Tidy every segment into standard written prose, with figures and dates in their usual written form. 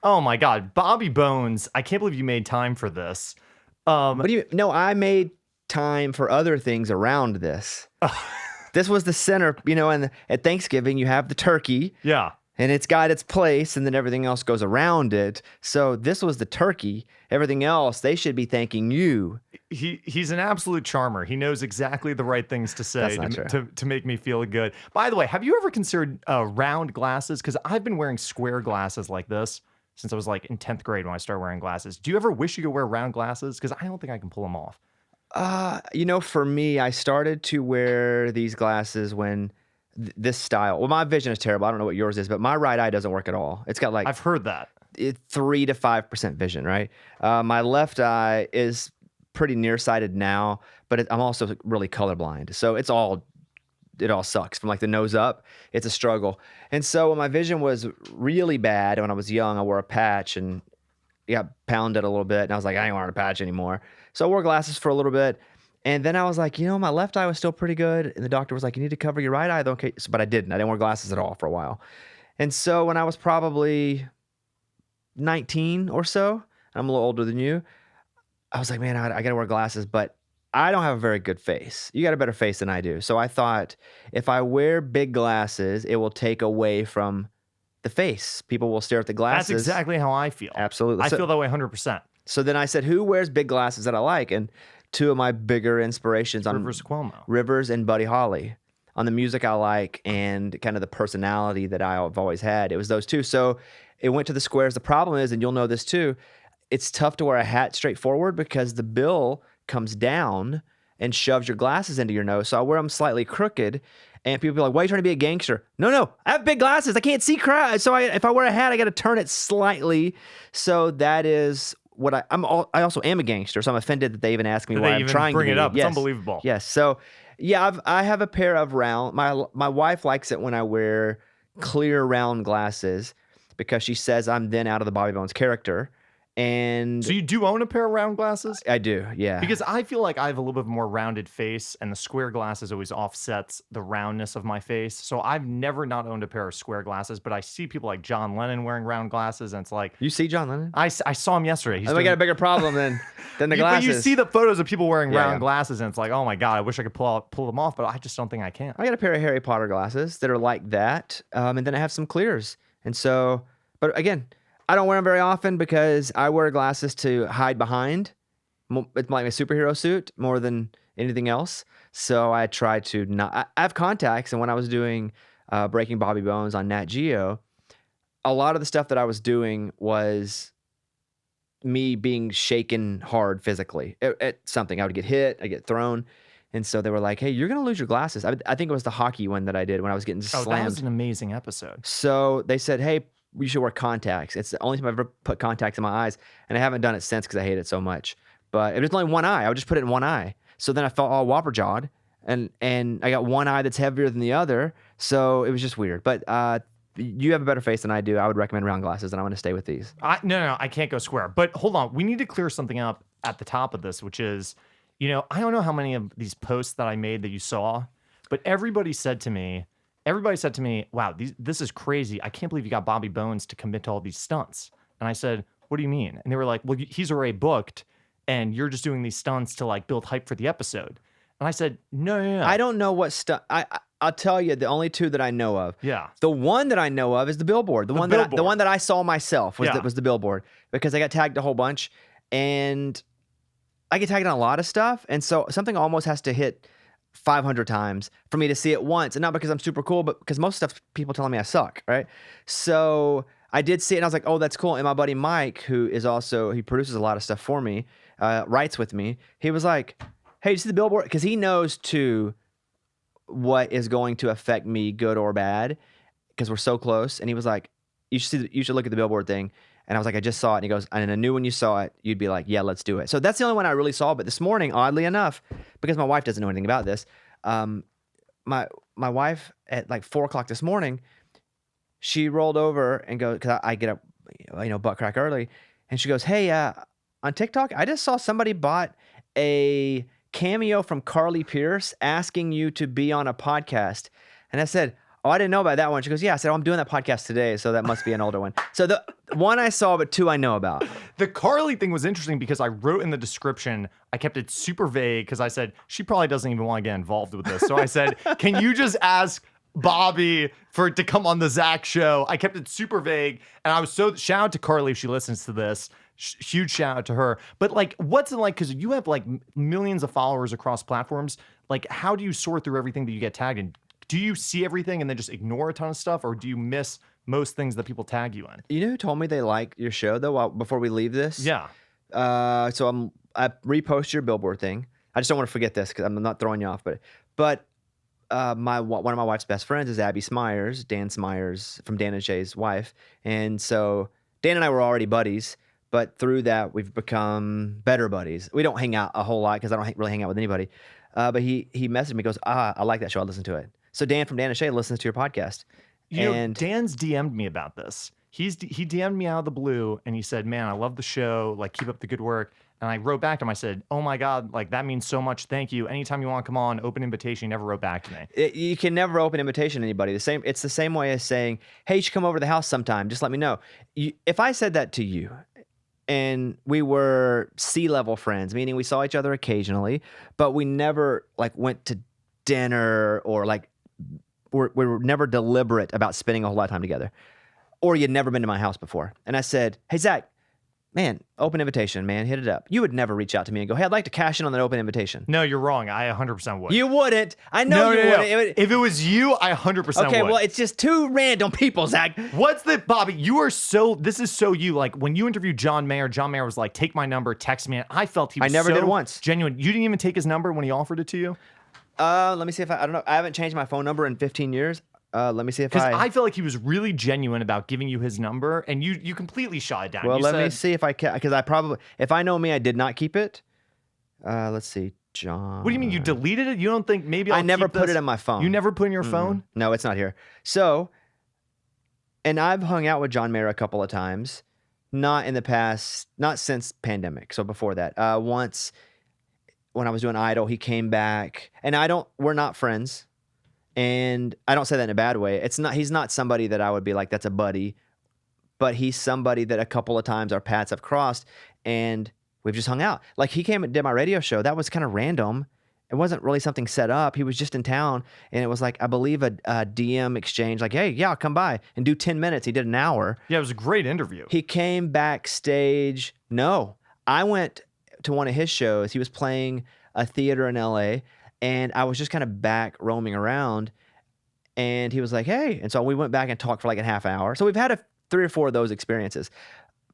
Oh my God, Bobby Bones! I can't believe you made time for this. What do you? No, I made time for other things around this. This was the center, and at Thanksgiving you have the turkey. Yeah. And it's got its place, and then everything else goes around it. So this was the turkey. Everything else, they should be thanking you. He's an absolute charmer. He knows exactly the right things to say to make me feel good. By the way, have you ever considered round glasses? Because I've been wearing square glasses like this since I was like in 10th grade when I started wearing glasses. Do you ever wish you could wear round glasses? Because I don't think I can pull them off. For me, I started to wear these glasses when this style. Well, my vision is terrible. I don't know what yours is, but my right eye doesn't work at all. It's got like I've heard that 3 to 5% vision, right? My left eye is pretty nearsighted now, but I'm also really colorblind. So it all sucks from like the nose up. It's a struggle. And so when my vision was really bad when I was young, I wore a patch and got pounded a little bit. And I was like, I ain't wearing a patch anymore. So I wore glasses for a little bit. And then I was like, my left eye was still pretty good. And the doctor was like, you need to cover your right eye though. Okay. But I didn't. I didn't wear glasses at all for a while. And so when I was probably 19 or so, I'm a little older than you, I was like, man, I got to wear glasses, but I don't have a very good face. You got a better face than I do. So I thought if I wear big glasses, it will take away from the face. People will stare at the glasses. That's exactly how I feel. Absolutely. I feel that way 100%. So then I said, who wears big glasses that I like? And two of my bigger inspirations on Rivers and Buddy Holly on the music I like and kind of the personality that I've always had. It was those two. So it went to the squares. The problem is, and you'll know this too, it's tough to wear a hat straight forward because the bill comes down and shoves your glasses into your nose. So I wear them slightly crooked. And people be like, why are you trying to be a gangster? No, I have big glasses. I can't see crap. So if I wear a hat, I got to turn it slightly. So that is what I also am a gangster. So I'm offended that they even ask me why I'm trying to bring it up. Yes. It's unbelievable. Yes. So yeah, I have a pair of round. My wife likes it when I wear clear round glasses because she says I'm then out of the Bobby Bones character. And so you do own a pair of round glasses? I do, yeah. Because I feel like I have a little bit more rounded face, and the square glasses always offsets the roundness of my face. So I've never not owned a pair of square glasses, but I see people like John Lennon wearing round glasses, and it's like... You see John Lennon? I saw him yesterday. I got a bigger problem than the glasses. But you see the photos of people wearing round glasses, and it's like, oh my God, I wish I could pull them off, but I just don't think I can. I got a pair of Harry Potter glasses that are like that, and then I have some clears. And so, but again... I don't wear them very often because I wear glasses to hide behind. It's like my superhero suit more than anything else. So I try to not... I have contacts, and when I was doing Breaking Bobby Bones on Nat Geo, a lot of the stuff that I was doing was me being shaken hard physically. At something, I would get hit, I get thrown. And so they were like, hey, you're going to lose your glasses. I think it was the hockey one that I did when I was getting slammed. That was an amazing episode. So they said, hey, you should wear contacts. It's the only time I've ever put contacts in my eyes, and I haven't done it since because I hate it so much. But it was only one eye. I would just put it in one eye. So then I felt all whopper jawed, and I got one eye that's heavier than the other. So it was just weird. But you have a better face than I do. I would recommend round glasses, and I'm going to stay with these. No, I can't go square. But hold on, we need to clear something up at the top of this, which is, I don't know how many of these posts that I made that you saw, but everybody said to me, wow, this is crazy. I can't believe you got Bobby Bones to commit to all these stunts. And I said, what do you mean? And they were like, well, he's already booked, and you're just doing these stunts to like build hype for the episode. And I said, no. I don't know what stunt. I'll tell you the only two that I know of. Yeah. The one that I know of is the billboard. The one that I saw myself was the billboard, because I got tagged a whole bunch, and I get tagged on a lot of stuff. And so something almost has to hit 500 times for me to see it once, and not because I'm super cool, but because most stuff people telling me I suck, right? So I did see it, and I was like, oh, that's cool. And my buddy Mike, who is also, he produces a lot of stuff for me, writes with me. He was like, hey, you see the billboard? Because he knows too what is going to affect me, good or bad, because we're so close. And he was like, you should look at the billboard thing. And I was like, I just saw it. And he goes, and I knew when you saw it, you'd be like, yeah, let's do it. So that's the only one I really saw. But this morning, oddly enough, because my wife doesn't know anything about this, my wife at like 4:00 this morning, she rolled over and goes, because I get up, butt crack early. And she goes, hey, on TikTok, I just saw somebody bought a cameo from Carly Pierce asking you to be on a podcast. And I said, oh, I didn't know about that one. She goes, yeah. I said, oh, I'm doing that podcast today, so that must be an older one. So the one I saw, but two I know about. The Carly thing was interesting because I wrote in the description, I kept it super vague because I said, she probably doesn't even want to get involved with this. So I said, can you just ask Bobby to come on the Zak show? I kept it super vague. And I was shout out to Carly if she listens to this. Huge shout out to her. But like, what's it like? Because you have like millions of followers across platforms. Like, how do you sort through everything that you get tagged in? Do you see everything and then just ignore a ton of stuff, or do you miss most things that people tag you in? You know who told me they like your show though? Before we leave this, Yeah. So I repost your billboard thing. I just don't want to forget this because I'm not throwing you off. But one of my wife's best friends is Abby Smyers, Dan Smyers from Dan and Shay's wife, and so Dan and I were already buddies. But through that, we've become better buddies. We don't hang out a whole lot because I don't really hang out with anybody. But he messaged me, goes, I like that show. I listen to it. So Dan from Dan and Shay listens to your podcast. You know, Dan's DM'd me about this. He DM'd me out of the blue and he said, man, I love the show. Like, keep up the good work. And I wrote back to him. I said, oh my God, like that means so much. Thank you. Anytime you want to come on, open invitation. He never wrote back to me. You can never open invitation to anybody. It's the same way as saying, hey, you should come over to the house sometime. Just let me know. If I said that to you, and we were C-level friends, meaning we saw each other occasionally, but we never like went to dinner or like we were never deliberate about spending a whole lot of time together. Or you'd never been to my house before. And I said, hey, Zak, man, open invitation, man, hit it up. You would never reach out to me and go, hey, I'd like to cash in on that open invitation. No, you're wrong. I 100% would. You wouldn't. I know you wouldn't. If it was you, I 100% would. Okay, well, it's just two random people, Zak. Bobby, this is so you. Like, when you interviewed John Mayer was like, take my number, text me. I felt he was I never did once. Genuine. You didn't even take his number when he offered it to you? Let me see if I don't know. I haven't changed my phone number in 15 years. Let me see if because I feel like he was really genuine about giving you his number, and you completely shot it down. Well, let me see if I can, because I probably, if I know me, I did not keep it. Let's see, John. What do you mean you deleted it? You don't think maybe I never put it in my phone? You never put in your phone? No, it's not here. So, and I've hung out with John Mayer a couple of times, not in the past, not since pandemic. So before that, once when I was doing Idol, he came back, and we're not friends. And I don't say that in a bad way. He's not somebody that I would be like, that's a buddy, but he's somebody that a couple of times our paths have crossed and we've just hung out. Like, he came and did my radio show. That was kind of random. It wasn't really something set up. He was just in town, and it was like, I believe a DM exchange, like, hey, yeah, I'll come by and do 10 minutes. He did an hour. Yeah, it was a great interview. He came backstage. No, I went to one of his shows. He was playing a theater in LA, and I was just kind of back roaming around, and he was like, hey. And so we went back and talked for like a half hour. So we've had 3 or 4 of those experiences.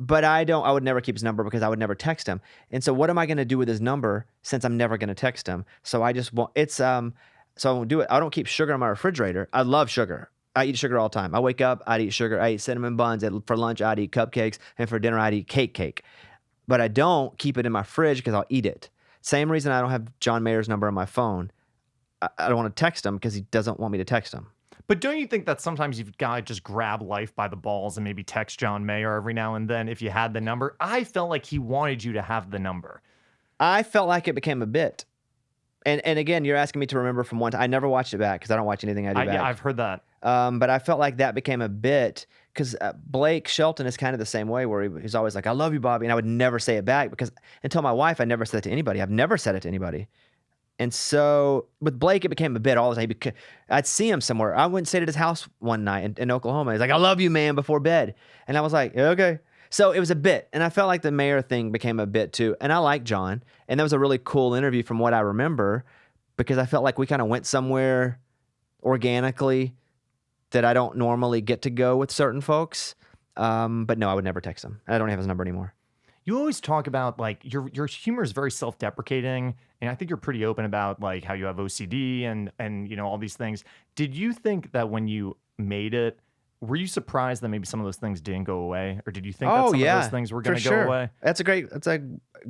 But I would never keep his number because I would never text him. And so what am I going to do with his number since I'm never going to text him? So I just won't. So I won't do it. I don't keep sugar in my refrigerator. I love sugar. I eat sugar all the time. I wake up, I'd eat sugar. I eat cinnamon buns. For lunch, I'd eat cupcakes. And for dinner, I'd eat cake. But I don't keep it in my fridge because I'll eat it. Same reason I don't have John Mayer's number on my phone. I don't want to text him because he doesn't want me to text him. But don't you think that sometimes you've got to just grab life by the balls and maybe text John Mayer every now and then if you had the number? I felt like he wanted you to have the number. I felt like it became a bit. And again, you're asking me to remember from one time. I never watched it back because I don't watch anything I do back. Yeah, I've heard that. But I felt like that became a bit because Blake Shelton is kind of the same way, where he's always like, I love you, Bobby. And I would never say it back because until my wife, I never said it to anybody. I've never said it to anybody. And so with Blake, it became a bit all the time. I'd see him somewhere. I went and stayed at his house one night in Oklahoma. He's like, I love you, man, before bed. And I was like, yeah, okay. So it was a bit. And I felt like the Mayer thing became a bit too. And I like John. And that was a really cool interview from what I remember, because I felt like we kind of went somewhere organically that I don't normally get to go with certain folks. But no, I would never text him. I don't have his number anymore. You always talk about like your humor is very self-deprecating, and I think you're pretty open about like how you have OCD and you know all these things. Did you think that when you made it, were you surprised that maybe some of those things didn't go away, or did you think that some of those things were going to go away? That's a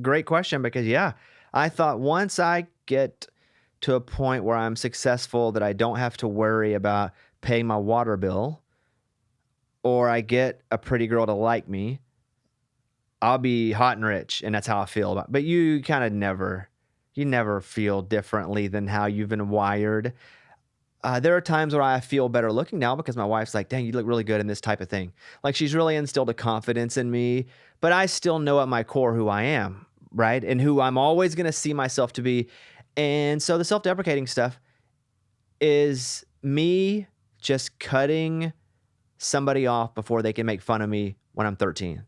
great question, because I thought once I get to a point where I'm successful that I don't have to worry about paying my water bill, or I get a pretty girl to like me, I'll be hot and rich, and that's how I feel about it. But you kind of never feel differently than how you've been wired. There are times where I feel better looking now because my wife's like, dang, you look really good in this type of thing. Like she's really instilled a confidence in me, but I still know at my core who I am, right? And who I'm always going to see myself to be. And so the self-deprecating stuff is me just cutting somebody off before they can make fun of me when I'm 13.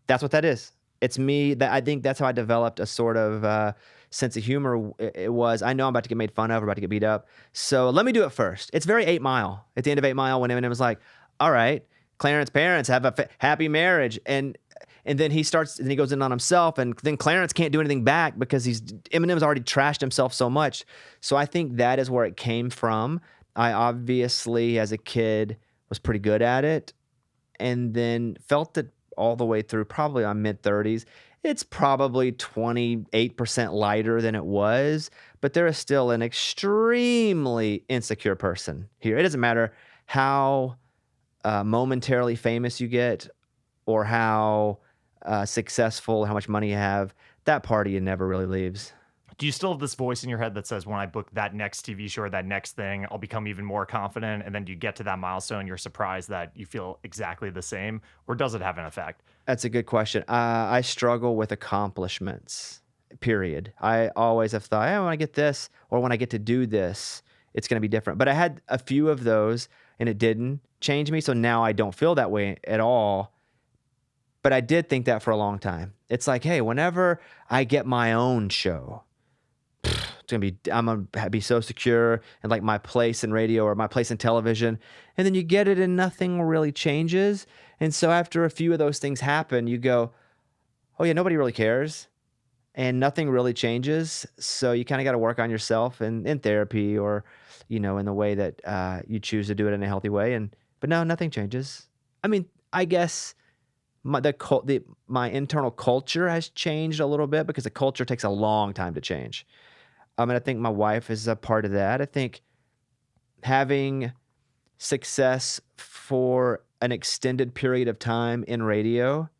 That's what that is. It's me. I think that's how I developed a sort of sense of humor. It was, I know I'm about to get made fun of or about to get beat up, so let me do it first. It's very 8 Mile. At the end of 8 Mile, when Eminem was like, all right, Clarence's parents have a happy marriage, and then he starts, and he goes in on himself, and then Clarence can't do anything back because Eminem's already trashed himself so much. So I think that is where it came from. I obviously, as a kid, was pretty good at it, and then felt it all the way through probably on mid-30s. It's probably 28% lighter than it was, but there is still an extremely insecure person here. It doesn't matter how momentarily famous you get or how successful, how much money you have. That party never really leaves. Do you still have this voice in your head that says, when I book that next TV show or that next thing, I'll become even more confident? And then do you get to that milestone, you're surprised that you feel exactly the same? Or does it have an effect? That's a good question. I struggle with accomplishments, period. I always have thought, when I get this or when I get to do this, it's going to be different. But I had a few of those and it didn't change me. So now I don't feel that way at all. But I did think that for a long time. It's like, hey, whenever I get my own show, I'm gonna be so secure in like my place in radio or my place in television. And then you get it and nothing really changes. And so after a few of those things happen, you go, oh yeah, nobody really cares. And nothing really changes. So you kind of got to work on yourself and in therapy or, in the way that you choose to do it in a healthy way. But no, nothing changes. I mean, I guess my internal culture has changed a little bit because the culture takes a long time to change. And I think my wife is a part of that. I think having success for an extended period of time in radio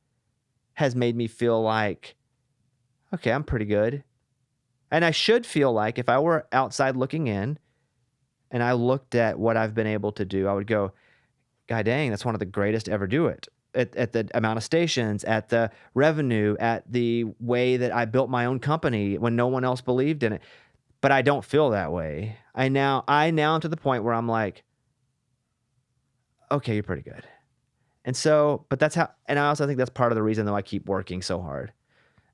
has made me feel like, okay, I'm pretty good. And I should feel like if I were outside looking in and I looked at what I've been able to do, I would go, God dang, that's one of the greatest to ever do it. At the amount of stations, at the revenue, at the way that I built my own company when no one else believed in it. But I don't feel that way. I now am to the point where I'm like, okay, you're pretty good. And so, but that's how, and I also think that's part of the reason though I keep working so hard.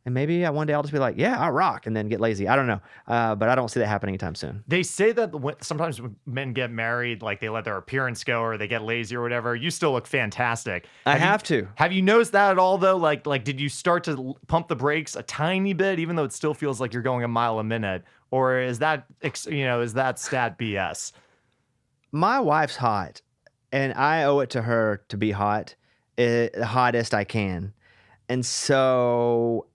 And maybe one day I'll just be like, yeah, I rock, and then get lazy. I don't know. But I don't see that happening anytime soon. They say that sometimes when men get married, like they let their appearance go or they get lazy or whatever, you still look fantastic. Have you noticed that at all though? Like did you start to pump the brakes a tiny bit, even though it still feels like you're going a mile a minute? Or is that, is that stat BS? My wife's hot, and I owe it to her to be hot, the hottest I can. And so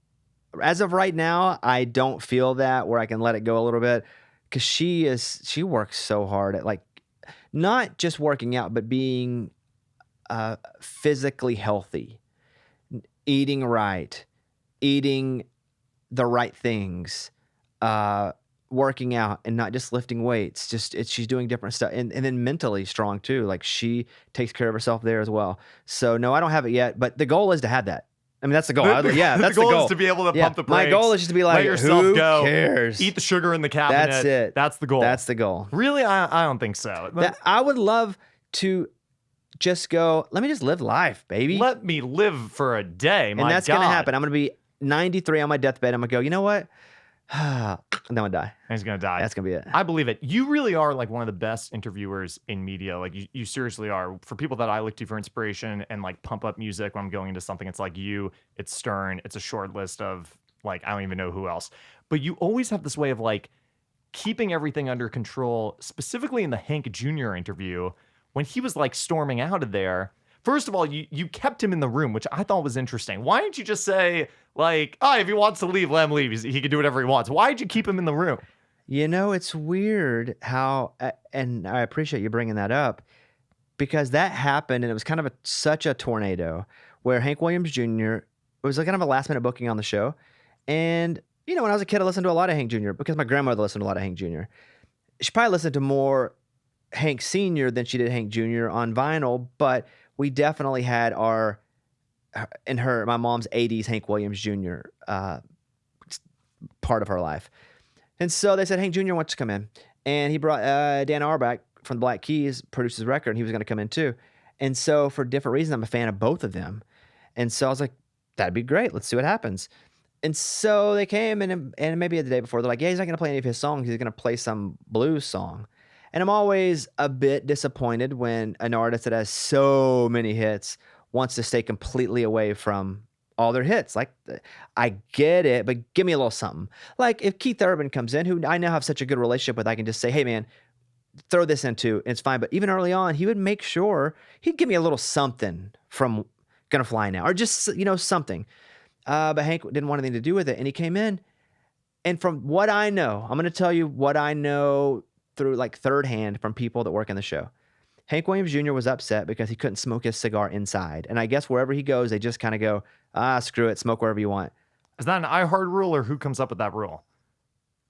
as of right now, I don't feel that where I can let it go a little bit because she works so hard at like not just working out, but being physically healthy, eating right, eating the right things, working out and not just lifting weights. She's doing different stuff and then mentally strong too. Like she takes care of herself there as well. So no, I don't have it yet, but the goal is to have that. I mean, that's the goal. That's the goal is to be able to pump the brakes. My goal is just to be like, let yourself who go. cares? Eat the sugar in the cabinet. That's it. That's the goal. That's the goal. Really? I don't think so. I would love to just go, let me just live life, baby. Let me live for a day. And that's going to happen. I'm going to be 93 on my deathbed. I'm going to go, you know what? And then I'm going to die. And he's going to die. That's going to be it. I believe it. You really are like one of the best interviewers in media. Like you seriously are. For people that I look to for inspiration and like pump up music when I'm going into something, it's like you, it's Stern, it's a short list of like, I don't even know who else. But you always have this way of like keeping everything under control, specifically in the Hank Jr. interview when he was like storming out of there. First of all, you kept him in the room, which I thought was interesting. Why didn't you just say, like, oh, if he wants to leave, let him leave. He can do whatever he wants. Why did you keep him in the room? It's weird how, and I appreciate you bringing that up, because that happened, and it was kind of such a tornado where Hank Williams Jr., it was like kind of a last-minute booking on the show. And, when I was a kid, I listened to a lot of Hank Jr. because my grandmother listened to a lot of Hank Jr. She probably listened to more Hank Sr. than she did Hank Jr. on vinyl, but we definitely had my mom's 80s Hank Williams Jr. Part of her life. And so they said, Hank Jr. wants to come in. And he brought Dan Auerbach from the Black Keys, produced his record, and he was going to come in too. And so for different reasons, I'm a fan of both of them. And so I was like, that'd be great. Let's see what happens. And so they came, and maybe the day before, they're like, yeah, he's not going to play any of his songs. He's going to play some blues song. And I'm always a bit disappointed when an artist that has so many hits wants to stay completely away from all their hits. Like, I get it, but give me a little something. Like if Keith Urban comes in, who I now have such a good relationship with, I can just say, hey man, throw this into, and it's fine. But even early on, he would make sure he'd give me a little something from Gonna Fly Now, or just, something. But Hank didn't want anything to do with it. And he came in, and from what I know, I'm going to tell you what I know through like third hand from people that work in the show. Hank Williams Jr. was upset because he couldn't smoke his cigar inside. And I guess wherever he goes, they just kind of go, screw it, smoke wherever you want. Is that an iHeart rule, or who comes up with that rule?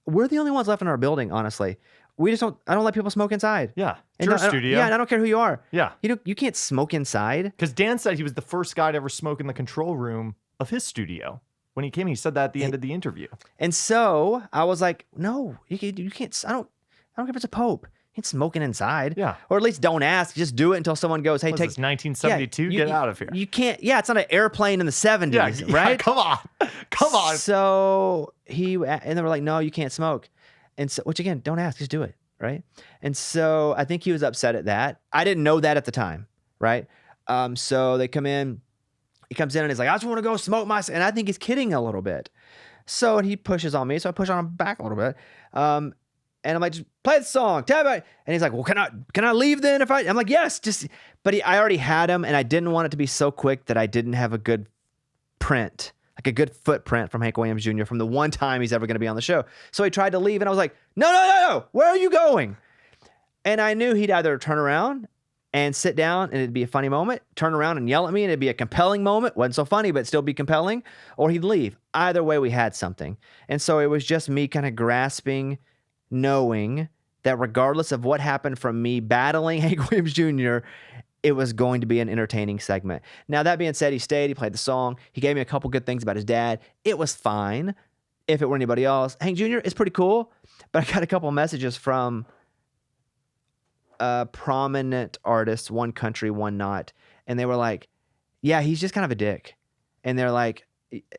We're the only ones left in our building, honestly. I don't let people smoke inside. Yeah. It's your studio. Yeah, and I don't care who you are. Yeah. You can't smoke inside. Because Dan said he was the first guy to ever smoke in the control room of his studio. When he came, he said that at the end of the interview. And so I was like, no, you can't. I don't care if it's a pope. You ain't smoking inside. Yeah. Or at least don't ask. Just do it until someone goes, hey, take this 1972, get out of here. You can't. Yeah, it's not an airplane in the 70s, right? Come on. Come on. So and they were like, no, you can't smoke. And so, which again, don't ask, just do it, right? And so I think he was upset at that. I didn't know that at the time, right? So they come in. He comes in and he's like, I just want to go smoke and I think he's kidding a little bit. So he pushes on me. So I push on him back a little bit. And I'm like, just play the song. And he's like, well, can I leave then? I'm like, yes, but I already had him, and I didn't want it to be so quick that I didn't have a good print, like a good footprint from Hank Williams Jr. from the one time he's ever going to be on the show. So he tried to leave, and I was like, no, where are you going? And I knew he'd either turn around and sit down, and it'd be a funny moment, turn around and yell at me, and it'd be a compelling moment. Wasn't so funny, but still be compelling. Or he'd leave. Either way, we had something. And so it was just me kind of grasping, knowing that regardless of what happened from me battling Hank Williams Jr., it was going to be an entertaining segment. Now, that being said, he stayed, he played the song, he gave me a couple good things about his dad. It was fine. If it were anybody else, Hank Jr. is pretty cool, but I got a couple of messages from prominent artists, one country, one not, and they were like, yeah, he's just kind of a dick. And they're like,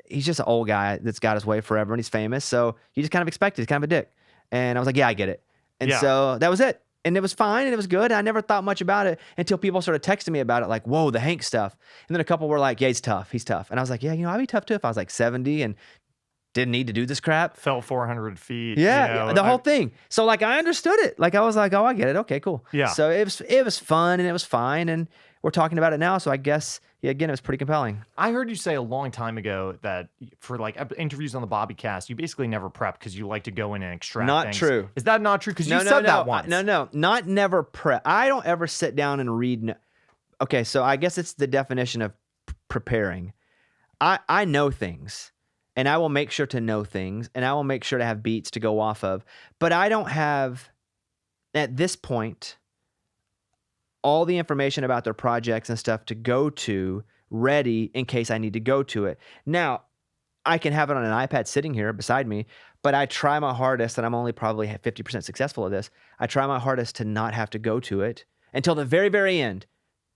he's just an old guy that's got his way forever, and he's famous, so you just kind of expect it. He's kind of a dick. And I was like, yeah, I get it. And so that was it. And it was fine, and it was good. And I never thought much about it until people started texting me about it, like, whoa, the Hank stuff. And then a couple were like, yeah, he's tough. And I was like, yeah, I'd be tough too if I was like 70 and didn't need to do this crap. Fell 400 feet. Yeah, the whole thing. So like, I understood it. Like, I was like, oh, I get it. Okay, cool. Yeah. So it was fun, and it was fine. And we're talking about it now. So I guess, yeah, again, it was pretty compelling. I heard you say a long time ago that for like interviews on the Bobby Cast, you basically never prep because you like to go in and extract not things. True. Is that not true? Because you said that once. No, not never prep. I don't ever sit down and read. Okay, so I guess it's the definition of preparing. I know things. And I will make sure to know things, and I will make sure to have beats to go off of. But I don't have, at this point, all the information about their projects and stuff to go to ready in case I need to go to it. Now, I can have it on an iPad sitting here beside me, but I try my hardest, and I'm only probably 50% successful at this. I try my hardest to not have to go to it until the very, very end.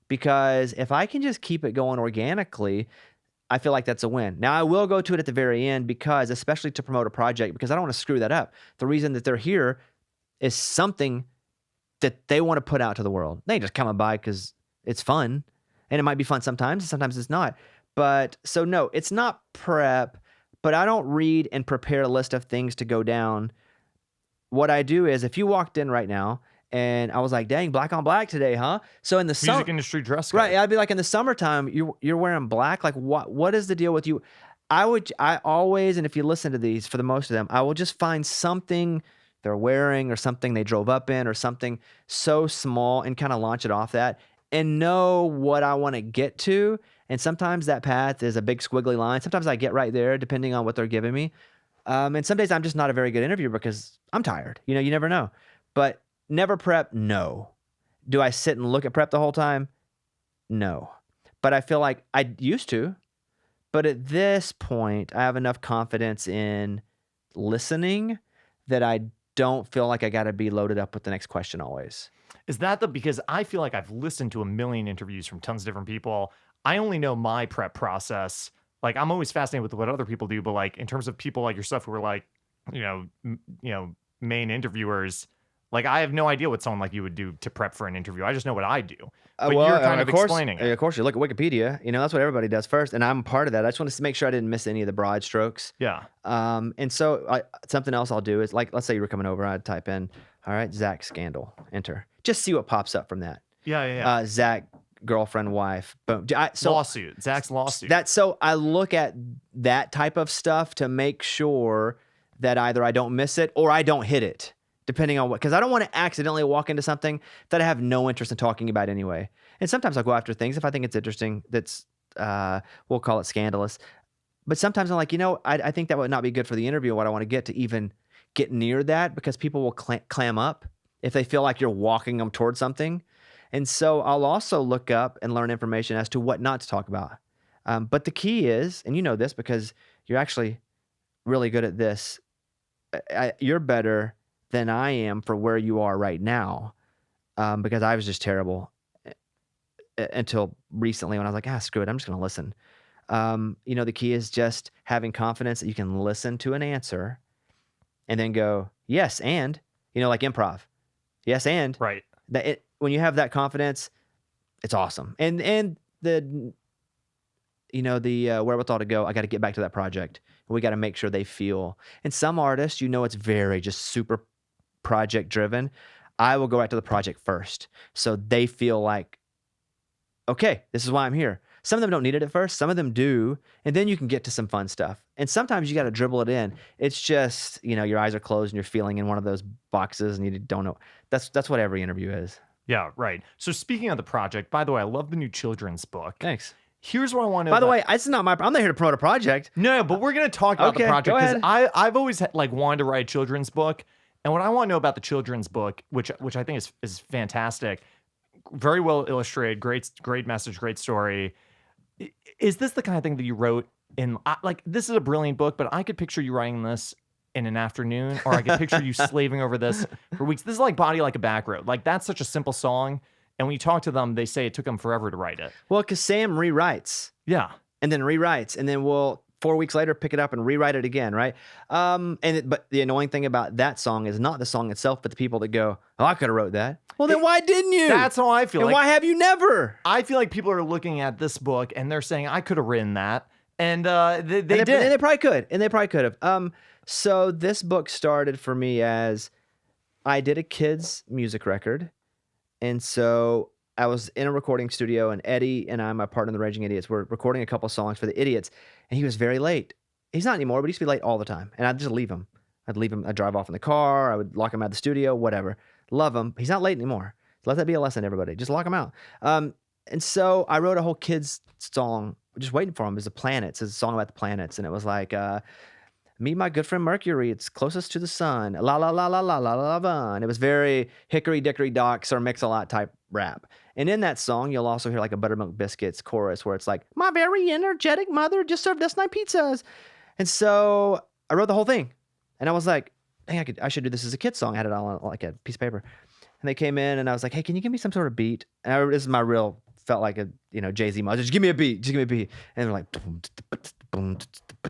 Because if I can just keep it going organically, I feel like that's a win. Now, I will go to it at the very end because, especially to promote a project, because I don't want to screw that up. The reason that they're here is something that they want to put out to the world. They ain't just coming by because it's fun. And it might be fun sometimes, and sometimes it's not. But, so no, it's not prep, but I don't read and prepare a list of things to go down. What I do is, if you walked in right now, and I was like, dang, black on black today, huh? So in the music industry dress code. Right, I'd be like, in the summertime, you're wearing black. Like, what is the deal with you? I always, and if you listen to these, for the most of them, I will just find something they're wearing or something they drove up in or something so small and kind of launch it off that and know what I want to get to. And sometimes that path is a big squiggly line. Sometimes I get right there depending on what they're giving me. And some days I'm just not a very good interviewer because I'm tired. You never know. But never prep, no. Do I sit and look at prep the whole time? No. But I feel like I used to. But at this point, I have enough confidence in listening that I don't feel like I got to be loaded up with the next question always. Is that because I feel like I've listened to a million interviews from tons of different people. I only know my prep process. Like, I'm always fascinated with what other people do, but like in terms of people like yourself who are like, main interviewers, like I have no idea what someone like you would do to prep for an interview. I just know what I do. But you're kind of explaining it. Of course, you look at Wikipedia. That's what everybody does first, and I'm part of that. I just want to make sure I didn't miss any of the broad strokes. Yeah. And so something else I'll do is, like, let's say you were coming over, I'd type in, all right, Zak scandal, enter. Just see what pops up from that. Yeah. Zak girlfriend, wife, boom. Lawsuit. Zak's lawsuit. So I look at that type of stuff to make sure that either I don't miss it or I don't hit it, depending on what, because I don't want to accidentally walk into something that I have no interest in talking about anyway. And sometimes I'll go after things if I think it's interesting, that's, we'll call it scandalous. But sometimes I'm like, I think that would not be good for the interview, what I want to get to even get near that, because people will clam up if they feel like you're walking them towards something. And so I'll also look up and learn information as to what not to talk about. But the key is, and you know this because you're actually really good at this, you're better than I am for where you are right now, because I was just terrible until recently when I was like, screw it, I'm just going to listen. The key is just having confidence that you can listen to an answer and then go, yes, and, like improv. Yes, and. Right. When you have that confidence, it's awesome. And the wherewithal to go, I got to get back to that project. We got to make sure they feel. And some artists, it's very just super project driven. I will go right to the project first, so they feel like, okay, this is why I'm here. Some of them don't need it at first. Some of them do. And then you can get to some fun stuff. And sometimes you got to dribble it in. It's just, your eyes are closed and you're feeling in one of those boxes and you don't know. That's what every interview is. Yeah, right. So speaking of the project, by the way, I love the new children's book. Thanks. Here's what I want to. By the way, I'm not here to promote a project. No, but we're going to talk about the project because I've always wanted to write a children's book, and what I want to know about the children's book, which I think is fantastic, very well illustrated, great message, great story. Is this the kind of thing that you wrote in? This is a brilliant book, but I could picture you writing this in an afternoon, or I could picture you slaving over this for weeks. This is like Body Like a Back Road. Like, that's such a simple song. And when you talk to them, they say it took them forever to write it. Well, because Sam rewrites. Yeah. And then rewrites. And then we'll 4 weeks later pick it up and rewrite it again, right? But the annoying thing about that song is not the song itself, but the people that go, oh, I could have wrote that. Well, then why didn't you? That's how I feel. And why have you never? I feel like people are looking at this book and they're saying, I could have written that. And they did. And they probably could. have. So this book started for me as I did a kid's music record. And so I was in a recording studio, and Eddie and I, my partner in the Raging Idiots, were recording a couple songs for the Idiots, and he was very late. He's not anymore, but he used to be late all the time. And I'd just leave him. I'd drive off in the car. I would lock him out of the studio, whatever. Love him. He's not late anymore. Let that be a lesson, everybody. Just lock him out. And so I wrote a whole kids song, just waiting for him. It was the planets. It's a song about the planets. And it was like, meet my good friend Mercury. It's closest to the sun. La la la la la la la la. And it was very Hickory Dickory Dock, Sir Mix-a-Lot type rap. And in that song, you'll also hear like a Buttermilk Biscuits chorus where it's like, my very energetic mother just served us 9 pizzas. And so I wrote the whole thing. And I was like, dang, I should do this as a kid's song. I had it on like a piece of paper. And they came in and I was like, hey, can you give me some sort of beat? And this is my real, felt like a, Jay-Z moment. Just give me a beat. Just give me a beat. And they're like, and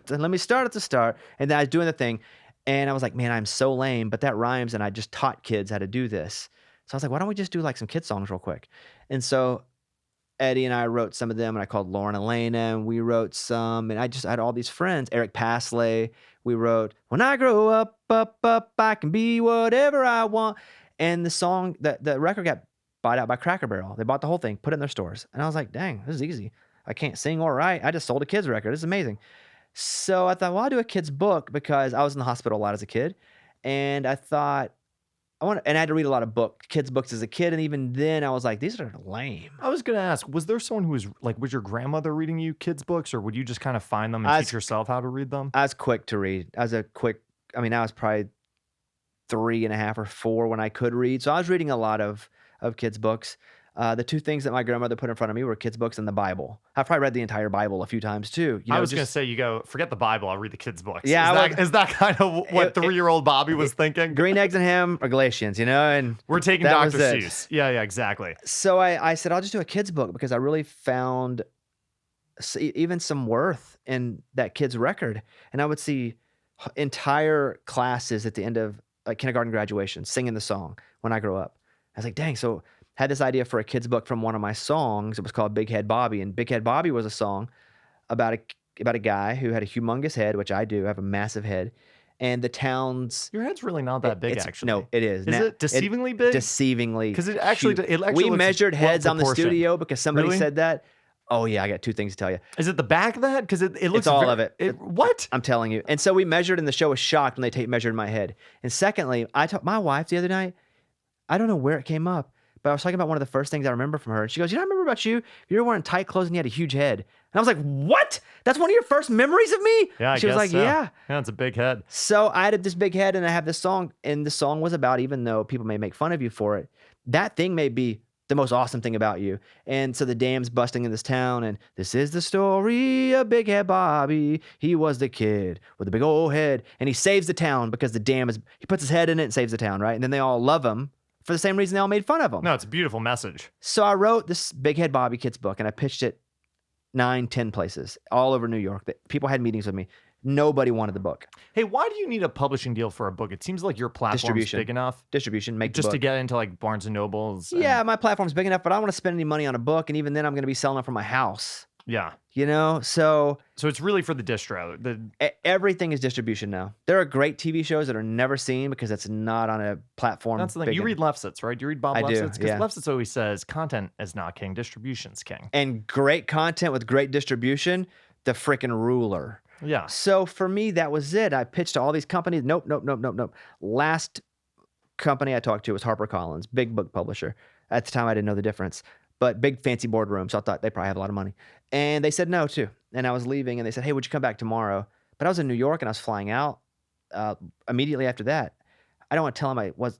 let me start at the start. And then I was doing the thing. And I was like, man, I'm so lame, but that rhymes. And I just taught kids how to do this. So I was like, why don't we just do like some kid songs real quick? And so Eddie and I wrote some of them, and I called Lauren Elena, and we wrote some. And I had all these friends, Eric Pasley. We wrote, when I grow up, I can be whatever I want. And the song, the record got bought out by Cracker Barrel. They bought the whole thing, put it in their stores. And I was like, dang, this is easy. I can't sing or write. I just sold a kid's record. This is amazing. So I thought, well, I'll do a kid's book because I was in the hospital a lot as a kid. And I thought, and I had to read a lot of kids' books as a kid. And even then I was like, these are lame. I was going to ask, was there someone who was like, was your grandmother reading you kids' books, or would you just kind of find them and teach yourself how to read them? I was quick to read. I was probably 3.5 or 4 when I could read. So I was reading a lot of of kids' books. The two things that my grandmother put in front of me were kids' books and the Bible. I've probably read the entire Bible a few times too. I was going to say, you go, forget the Bible, I'll read the kids' books. Yeah, is that kind of what 3-year-old Bobby was thinking? Green Eggs and Ham or Galatians, and we're taking Dr. Seuss. Yeah, exactly. So I said, I'll just do a kids' book because I really found even some worth in that kid's record. And I would see entire classes at the end of kindergarten graduation singing the song when I grew up. I was like, dang, so had this idea for a kid's book from one of my songs. It was called Big Head Bobby, and Big Head Bobby was a song about a guy who had a humongous head, which I do. I have a massive head, and the town's your head's really not that big, actually. No, it is. Is it deceivingly big? Deceivingly, because it actually we measured heads on the studio because somebody really? said that. Oh yeah, I got two things to tell you. Is it the back of that? Because it looks it's all of it. What? I'm telling you. And so we measured, and the show was shocked when they measured my head. And secondly, I told my wife the other night. I don't know where it came up, but I was talking about one of the first things I remember from her. And she goes, I remember about you. You were wearing tight clothes and you had a huge head. And I was like, what? That's one of your first memories of me? Yeah, she was like, so. Yeah, it's a big head. So I had this big head, and I have this song, and the song was about, even though people may make fun of you for it, that thing may be the most awesome thing about you. And so the dam's busting in this town, and this is the story of Big Head Bobby. He was the kid with the big old head, and he saves the town because the dam he puts his head in it and saves the town, right? And then they all love him for the same reason they all made fun of him. No, it's a beautiful message. So I wrote this Big Head Bobby kids book, and I pitched it 9-10 places all over New York. People had meetings with me. Nobody wanted the book. Hey, why do you need a publishing deal for a book? It seems like your platform's big enough. Distribution, make just to get into like Barnes and Nobles. Yeah, my platform's big enough, but I don't want to spend any money on a book, and even then I'm going to be selling it from my house. Yeah. So it's really for the distro. Everything is distribution now. There are great TV shows that are never seen because it's not on a platform. That's the thing. You read Lefsetz, right? You read Bob Lefsetz? Because yeah. Lefsetz always says content is not king, distribution's king. And great content with great distribution, the freaking ruler. Yeah. So for me, that was it. I pitched to all these companies. Nope. Last company I talked to was HarperCollins, big book publisher. At the time, I didn't know the difference, but big fancy boardroom. So I thought they probably have a lot of money. And they said no too. And I was leaving, and they said, hey, would you come back tomorrow? But I was in New York, and I was flying out immediately after that. I don't want to tell them I was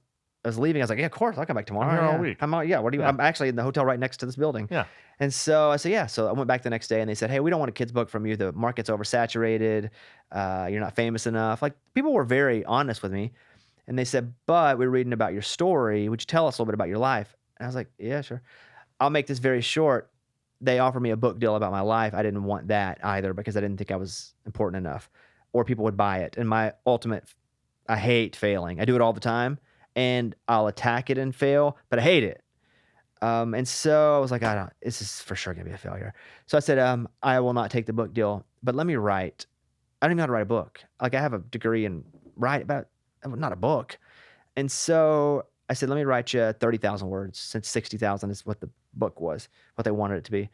leaving. I was like, yeah, of course, I'll come back tomorrow. I'm here all week. I'm out. Yeah. I'm actually in the hotel right next to this building. Yeah. And so I said, yeah. So I went back the next day, and they said, hey, we don't want a kid's book from you. The market's oversaturated. You're not famous enough. Like, people were very honest with me. And they said, but we're reading about your story. Would you tell us a little bit about your life? And I was like, yeah, sure. I'll make this very short. They offered me a book deal about my life. I didn't want that either because I didn't think I was important enough or people would buy it. And my ultimate, I hate failing. I do it all the time, and I'll attack it and fail, but I hate it. And so I was like, this is for sure going to be a failure. So I said, I will not take the book deal, but let me write. I don't even know how to write a book. Like, I have a degree in writing, but not a book. And so I said, let me write you 30,000 words, since 60,000 is what the book was, what they wanted it to be.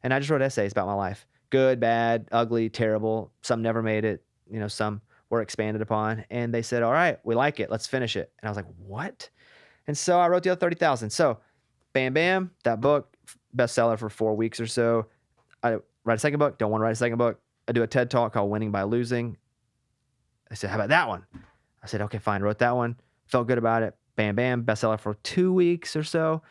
And I just wrote essays about my life. Good, bad, ugly, terrible. Some never made it. Some were expanded upon. And they said, all right, we like it. Let's finish it. And I was like, what? And so I wrote the other 30,000. So bam, bam, that book, bestseller for 4 weeks or so. I write a second book. Don't want to write a second book. I do a TED Talk called Winning by Losing. I said, how about that one? I said, okay, fine. Wrote that one. Felt good about it. Bam, bam, bestseller for 2 weeks or so.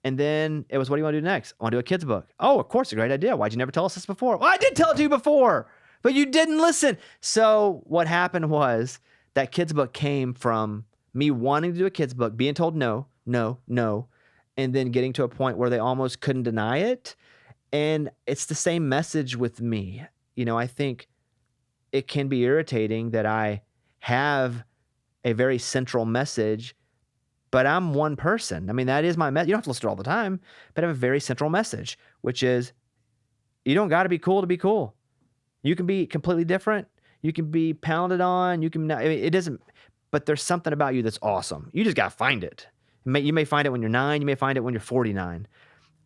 And then it was, what do you want to do next? I want to do a kid's book. Oh, of course, a great idea. Why'd you never tell us this before? Well, I did tell it to you before, but you didn't listen. So what happened was that kid's book came from me wanting to do a kid's book, being told no, and then getting to a point where they almost couldn't deny it. And it's the same message with me. I think it can be irritating that I have a very central message, but I'm one person. I mean, that is my message. You don't have to listen to it all the time, but I have a very central message, which is you don't got to be cool to be cool. You can be completely different. You can be pounded on. You can not, it doesn't, but there's something about you that's awesome. You just got to find it. You may find it when you're 9. You may find it when you're 49.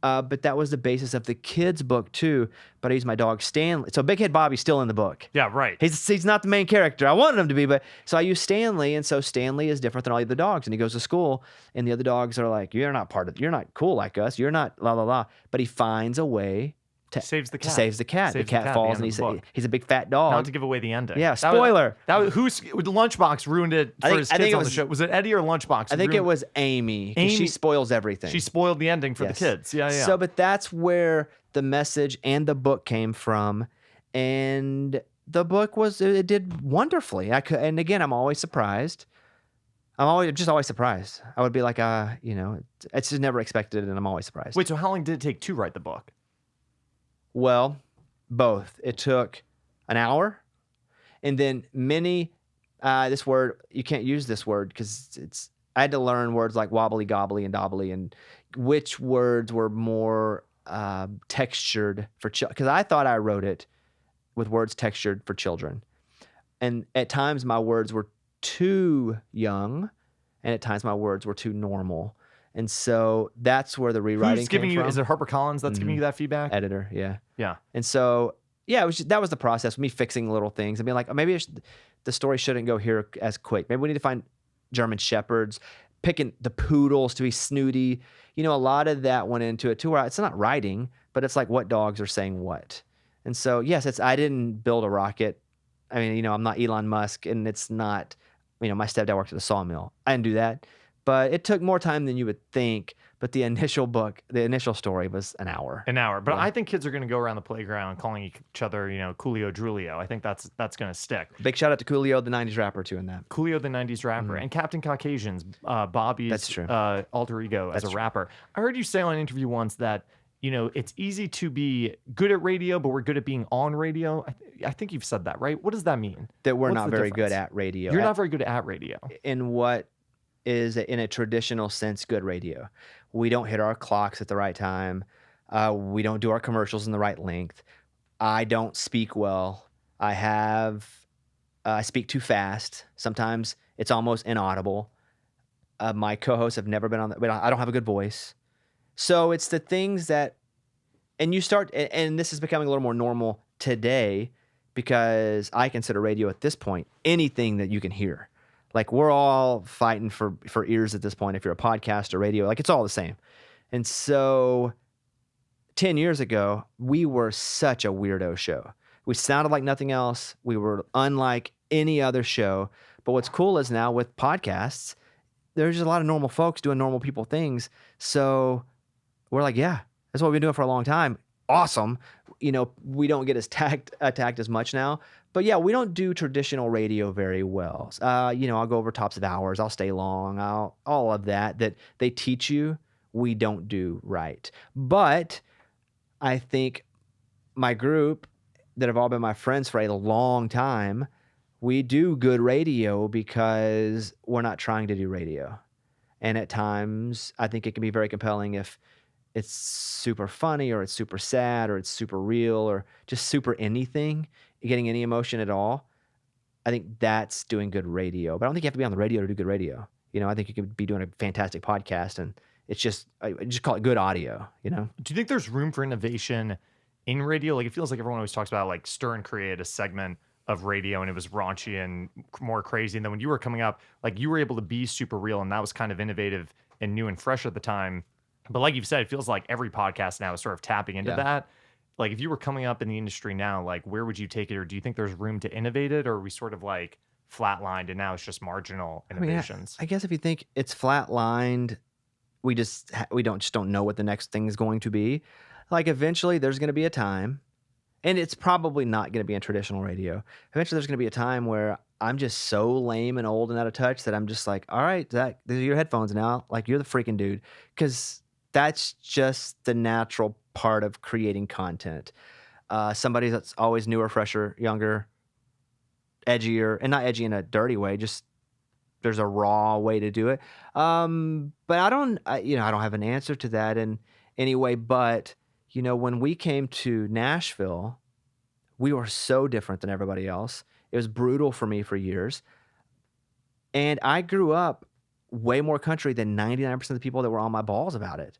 But that was the basis of the kids' book too. But I used my dog Stanley. So Big Head Bobby's still in the book. Yeah, right. He's not the main character. I wanted him to be, but so I used Stanley, and so Stanley is different than all the other dogs. And he goes to school, and the other dogs are like, "You're not cool like us. You're not la la la." But he finds a way saves the cat. Saves the cat. The cat falls and he's a big fat dog. Not to give away the ending. Yeah, spoiler. Who's Lunchbox ruined it for his kids on the show? Was it Eddie or Lunchbox? I think it was Amy. She spoils everything. She spoiled the ending for the kids. Yeah. So, but that's where the message and the book came from, and the book it did wonderfully. And again, I'm always surprised. I'm always surprised. I would be like, it's just never expected, and I'm always surprised. Wait, so how long did it take to write the book? Well, both. It took an hour, and then this word, you can't use this word because I had to learn words like wobbly, gobbly, and dobbly, and which words were more textured for children. Because I thought I wrote it with words textured for children. And at times my words were too young, and at times my words were too normal. And so that's where the rewriting Who's giving came you? from. Is it HarperCollins that's giving you that feedback? Editor, yeah. Yeah. And so, yeah, that was the process, me fixing little things and being like, maybe the story shouldn't go here as quick. Maybe we need to find German Shepherds, picking the poodles to be snooty. A lot of that went into it too, where it's not writing, but it's like what dogs are saying what. And so, yes, I didn't build a rocket. I mean, I'm not Elon Musk, and it's not, my stepdad worked at a sawmill. I didn't do that. But it took more time than you would think. But the initial story was an hour. But yeah. I think kids are going to go around the playground calling each other, Coolio Drulio. I think that's going to stick. Big shout out to Coolio, the 90s rapper, too, in that. Coolio, the 90s rapper. And Captain Caucasian's Bobby's alter ego as a rapper. I heard you say on an interview once that, it's easy to be good at radio, but we're good at being on radio. I think you've said that, right? What does that mean? That we're not very good at radio. You're not very good at radio. In what is, in a traditional sense, good radio. We don't hit our clocks at the right time. We don't do our commercials in the right length. I don't speak well. I speak too fast. Sometimes it's almost inaudible. My co-hosts have never been on but I don't have a good voice. So it's the things that, and this is becoming a little more normal today because I consider radio at this point anything that you can hear. Like, we're all fighting for ears at this point. If you're a podcast or radio, like, it's all the same. And so 10 years ago, we were such a weirdo show. We sounded like nothing else. We were unlike any other show. But what's cool is now with podcasts, there's just a lot of normal folks doing normal people things. So we're like, yeah, that's what we've been doing for a long time. Awesome. We don't get attacked as much now. But yeah, we don't do traditional radio very well. I'll go over tops of hours. I'll stay long. All of that they teach you, we don't do right. But I think my group that have all been my friends for a long time, we do good radio because we're not trying to do radio. And at times, I think it can be very compelling if it's super funny or it's super sad or it's super real or just super anything, getting any emotion at all. I think that's doing good radio. But I don't think you have to be on the radio to do good radio. I think you could be doing a fantastic podcast and it's just call it good audio, Do you think there's room for innovation in radio? Like, it feels like everyone always talks about like stir and create a segment of radio and it was raunchy and more crazy. And then when you were coming up, like, you were able to be super real and that was kind of innovative and new and fresh at the time. But like you've said, it feels like every podcast now is sort of tapping into that. Like, if you were coming up in the industry now, like, where would you take it? Or do you think there's room to innovate it? Or are we sort of like flatlined and now it's just marginal innovations? I guess if you think it's flatlined, we don't know what the next thing is going to be. Like, eventually there's going to be a time, and it's probably not going to be in traditional radio. Eventually there's going to be a time where I'm just so lame and old and out of touch that I'm just like, all right, Zach, these are your headphones now. Like, you're the freaking dude. Because that's just the natural part of creating content. Somebody that's always newer, fresher, younger, edgier, and not edgy in a dirty way, just there's a raw way to do it. But I don't have an answer to that in any way. But, when we came to Nashville, we were so different than everybody else. It was brutal for me for years. And I grew up way more country than 99% of the people that were on my balls about it.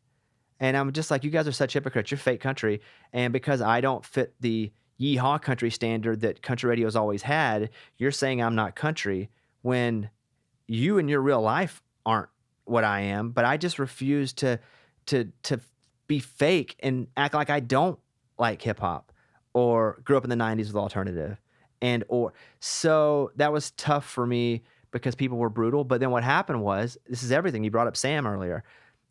And I'm just like, you guys are such hypocrites. You're fake country. And because I don't fit the yeehaw country standard that country radio has always had, you're saying I'm not country when you in your real life aren't what I am. But I just refuse to be fake and act like I don't like hip hop or grew up in the 90s with alternative. So that was tough for me because people were brutal. But then what happened was, this is everything. You brought up Sam earlier.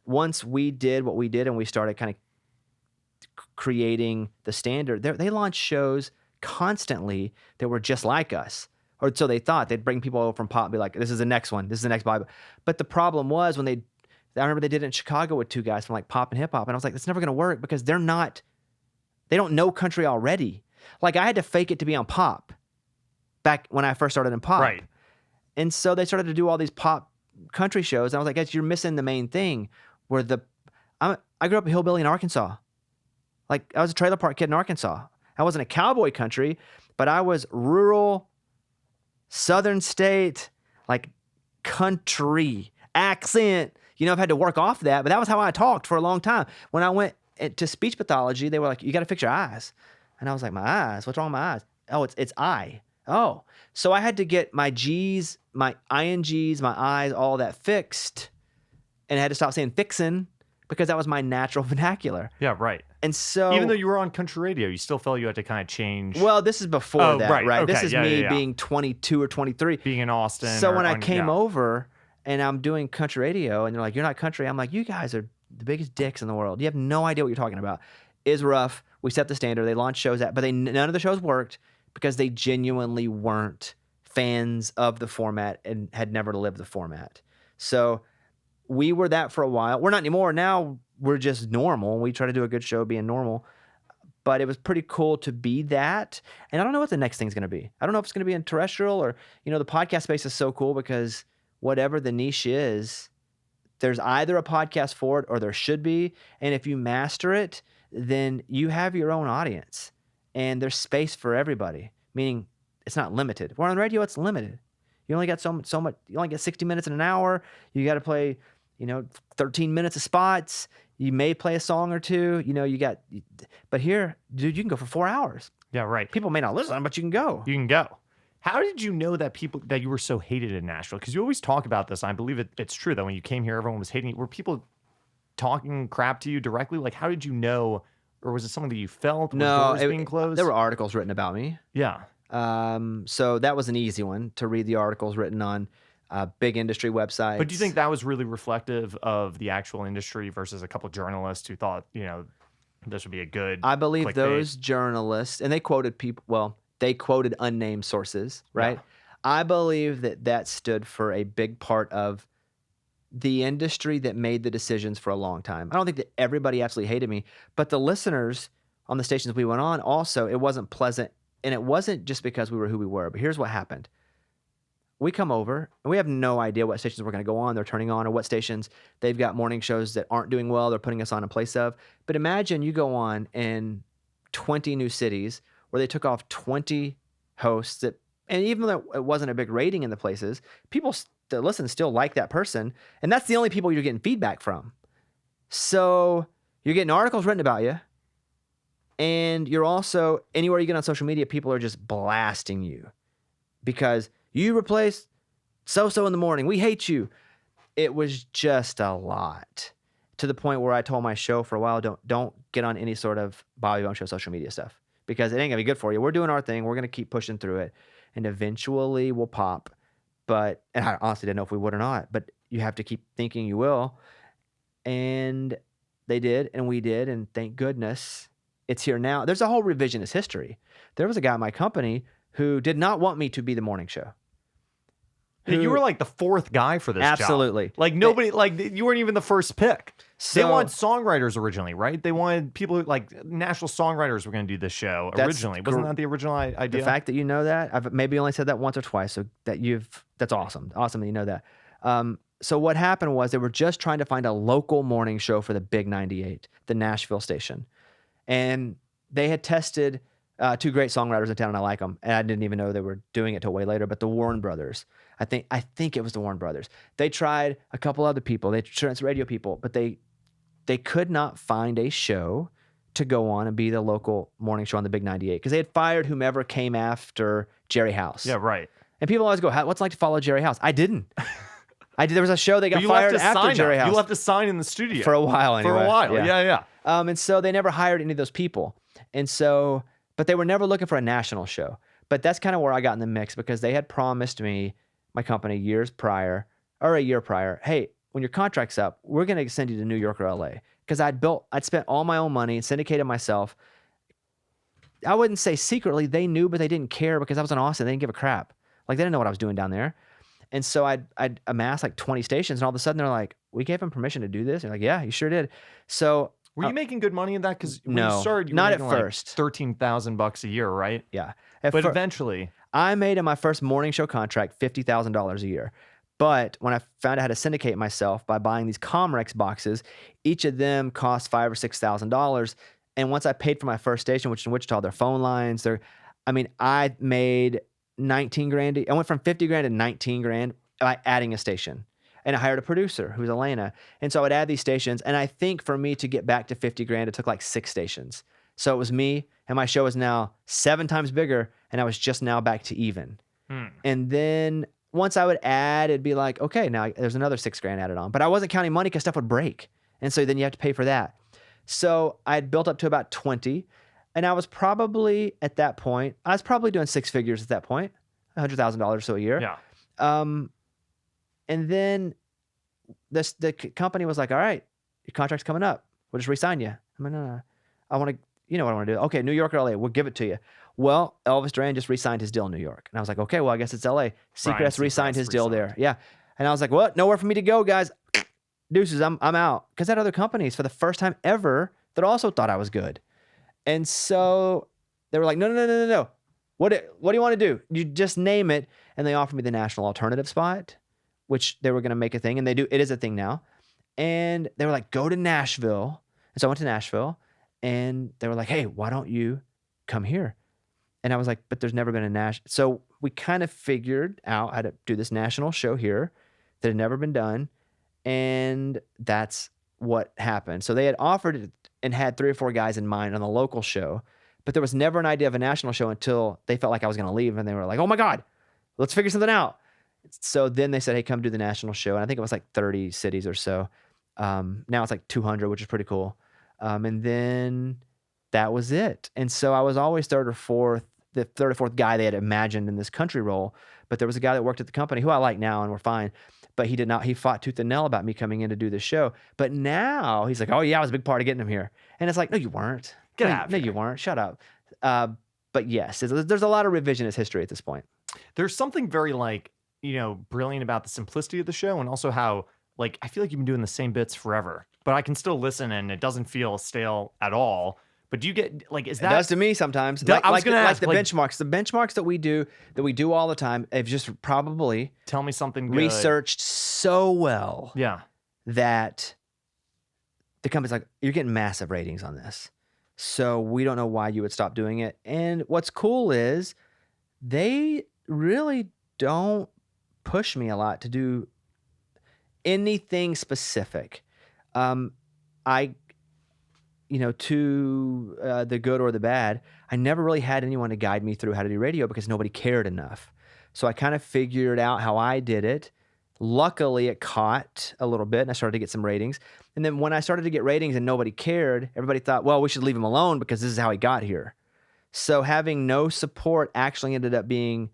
Once we did what we did and we started kind of creating the standard, they launched shows constantly that were just like us. Or so they thought. They'd bring people over from pop and be like, this is the next one. This is the next Bible. But the problem was I remember they did it in Chicago with 2 guys from like pop and hip hop. And I was like, it's never going to work because they don't know country already. Like I had to fake it to be on pop back when I first started in pop. Right. And so they started to do all these pop country shows. And I was like, guys, you're missing the main thing where I grew up a hillbilly in Arkansas. Like I was a trailer park kid in Arkansas. I wasn't a cowboy country, but I was rural, southern state, like country accent. I've had to work off that, but that was how I talked for a long time. When I went to speech pathology, they were like, you got to fix your eyes. And I was like, my eyes? What's wrong with my eyes? Oh, it's I. Oh. So I had to get my G's, my INGs, my I's, all that fixed. And I had to stop saying fixin' because that was my natural vernacular. Yeah, right. And so even though you were on country radio, you still felt you had to kind of change. Well, this is before that, right? Okay. This is me being 22 or 23. Being in Austin. So when I came over and I'm doing country radio and they're like, you're not country. I'm like, you guys are the biggest dicks in the world. You have no idea what you're talking about. Is rough. We set the standard. They launched shows but none of the shows worked because they genuinely weren't fans of the format and had never lived the format. So we were that for a while. We're not anymore. Now we're just normal. We try to do a good show being normal. But it was pretty cool to be that. And I don't know what the next thing's going to be. I don't know if it's going to be in terrestrial or, the podcast space is so cool because whatever the niche is, there's either a podcast for it or there should be. And if you master it, then you have your own audience and there's space for everybody, meaning it's not limited. Where on radio, it's limited. You only got so much, you only get 60 minutes in an hour. You got to play, 13 minutes of spots. You may play a song or two, but here, dude, you can go for 4 hours. Yeah, right. People may not listen, but you can go. You can go. How did you know that you were so hated in Nashville? Because you always talk about this. And I believe it's true that when you came here, everyone was hating you. Were people talking crap to you directly? Like, how did you know, or was it something that you felt? No, doors being closed? There were articles written about me. Yeah. So that was an easy one to read the articles written on big industry websites. But do you think that was really reflective of the actual industry versus a couple of journalists who thought, this would be a good I believe clickbait? Those journalists, and they quoted people, they quoted unnamed sources, right? Yeah. I believe that stood for a big part of the industry that made the decisions for a long time. I don't think that everybody absolutely hated me, but the listeners on the stations we went on also, it wasn't pleasant. And it wasn't just because we were who we were, but here's what happened. We come over and we have no idea what stations we're going to go on, they're turning on, or what stations they've got morning shows that aren't doing well, they're putting us on in place of. But imagine you go on in 20 new cities where they took off 20 hosts and even though it wasn't a big rating in the places, people that listen still like that person. And that's the only people you're getting feedback from. So you're getting articles written about you. And you're also, anywhere you get on social media, people are just blasting you because you replaced so-so in the morning. We hate you. It was just a lot to the point where I told my show for a while, don't get on any sort of Bobby Bone Show social media stuff because it ain't gonna be good for you. We're doing our thing. We're going to keep pushing through it and eventually we'll pop. And I honestly didn't know if we would or not, but you have to keep thinking you will. And they did, and we did. And thank goodness it's here now. There's a whole revisionist history. There was a guy in my company who did not want me to be the morning show. You were like the fourth guy for this absolutely. Job. Like nobody, you weren't even the first pick. So, they wanted songwriters originally, right? They wanted people like national songwriters were going to do this show originally. Wasn't that the original idea? The fact that you know that, I've maybe only said that once or twice, so that's awesome. Awesome that you know that. So what happened was they were just trying to find a local morning show for the Big 98, the Nashville station. And they had tested 2 great songwriters in town, and I like them. And I didn't even know they were doing it till way later. But the Warren Brothers, I think it was the Warren Brothers. They tried a couple other people. They tried some radio people, but they could not find a show to go on and be the local morning show on the Big 98 because they had fired whomever came after Jerry House. Yeah, right. And people always go, "What's it like to follow Jerry House?" I didn't. There was a show they got fired after Jerry House. You left a sign in the studio for a while. Anyway. For a while, yeah. And so they never hired any of those people. And so, but they were never looking for a national show. But that's kind of where I got in the mix because they had promised me, my company, a year prior, hey, when your contract's up, we're going to send you to New York or LA. Because I'd spent all my own money and syndicated myself. I wouldn't say secretly, they knew, but they didn't care because I was in Austin. They didn't give a crap. Like, they didn't know what I was doing down there. And so I'd amassed like 20 stations, and all of a sudden they're like, we gave him permission to do this. And you're like, yeah, you sure did. So were you making good money in that? Because when no, you started, you not were at making first. Like $13,000 a year, right? Yeah. But eventually, I made in my first morning show contract $50,000 a year. But when I found out how to syndicate myself by buying these Comrex boxes, each of them cost $5,000 or $6,000. And once I paid for my first station, which is in Wichita, their phone lines, I made 19 grand. I went from 50 grand to 19 grand by adding a station. And I hired a producer who's Elena. And so I would add these stations. And I think for me to get back to 50 grand, it took like 6 stations. So it was me, and my show is now 7 times bigger, and I was just now back to even. And then once I would add, it'd be like, okay, now there's another 6 grand added on. But I wasn't counting money because stuff would break. And so then you have to pay for that. So I had built up to about 20. And I was probably, at that point, doing 6 figures at that point, $100,000 or so a year. Yeah. And then the company was like, all right, your contract's coming up. We'll just re-sign you. I'm like, no. I want to, you know what I want to do. Okay, New York or LA, we'll give it to you. Well, Elvis Duran just re-signed his deal in New York. And I was like, okay, well, I guess it's LA. Seacrest re-signed his deal there. Yeah. And I was like, what? Nowhere for me to go, guys. Deuces, I'm out. Because I had other companies for the first time ever that also thought I was good. And so they were like, no. What do you want to do? You just name it. And they offered me the national alternative spot, which they were going to make a thing. And it is a thing now. And they were like, go to Nashville. And so I went to Nashville, and they were like, hey, why don't you come here? And I was like, but there's never been a national. So we kind of figured out how to do this national show here that had never been done. And that's what happened. So they had offered it and had 3 or 4 guys in mind on the local show, but there was never an idea of a national show until they felt like I was going to leave. And they were like, oh my God, let's figure something out. So then they said, hey, come do the national show. And I think it was like 30 cities or so. Now it's like 200, which is pretty cool. And then that was it. And so I was always the third or fourth guy they had imagined in this country role. But there was a guy that worked at the company who I like now, and we're fine. But he did not. He fought tooth and nail about me coming in to do this show. But now he's like, oh yeah, I was a big part of getting him here. And it's like, no, you weren't. Get out. No, you weren't. Shut up. But yes, there's a lot of revisionist history at this point. There's something very brilliant about the simplicity of the show, and also how I feel like you've been doing the same bits forever, but I can still listen and it doesn't feel stale at all. But do you get is that? It does to me sometimes. I was going to ask the benchmarks. The benchmarks that we do all the time, have just probably tell me something good. Researched so well. Yeah. That the company's like, you're getting massive ratings on this, so we don't know why you would stop doing it. And what's cool is they really don't push me a lot to do anything specific. To the good or the bad, I never really had anyone to guide me through how to do radio because nobody cared enough. So I kind of figured out how I did it. Luckily, it caught a little bit, and I started to get some ratings. And then when I started to get ratings and nobody cared, everybody thought, well, we should leave him alone because this is how he got here. So having no support actually ended up being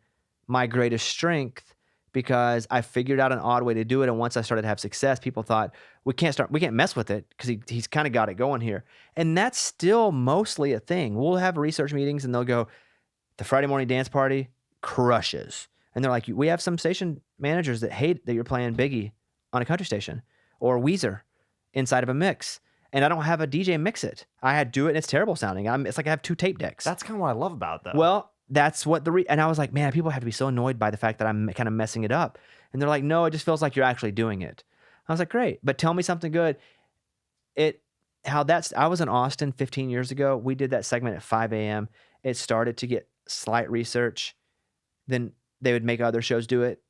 my greatest strength, because I figured out an odd way to do it. And once I started to have success, people thought, we can't mess with it because he's kind of got it going here. And that's still mostly a thing. We'll have research meetings and they'll go, the Friday morning dance party crushes. And they're like, we have some station managers that hate that you're playing Biggie on a country station or Weezer inside of a mix. And I don't have a DJ mix it. I had to do it and it's terrible sounding. It's like I have 2 tape decks. That's kind of what I love about it, though. Well, that's what and I was like, man, people have to be so annoyed by the fact that I'm kind of messing it up. And they're like, no, it just feels like you're actually doing it. I was like, great, but tell me something good. I was in Austin 15 years ago. We did that segment at 5 a.m. It started to get slight research. Then they would make other shows do it.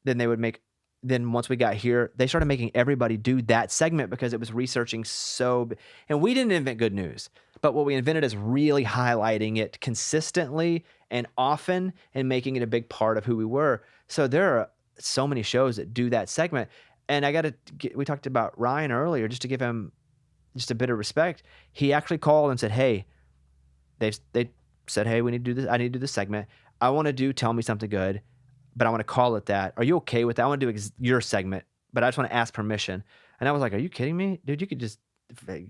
Then once we got here, they started making everybody do that segment because it was researching and we didn't invent good news. But what we invented is really highlighting it consistently and often and making it a big part of who we were. So there are so many shows that do that segment. And we talked about Ryan earlier, just to give him just a bit of respect. He actually called and said, hey, they said, hey, we need to do this. I need to do this segment. I want to do Tell Me Something Good, but I want to call it that. Are you okay with that? I want to do your segment, but I just want to ask permission. And I was like, are you kidding me? Dude, you could just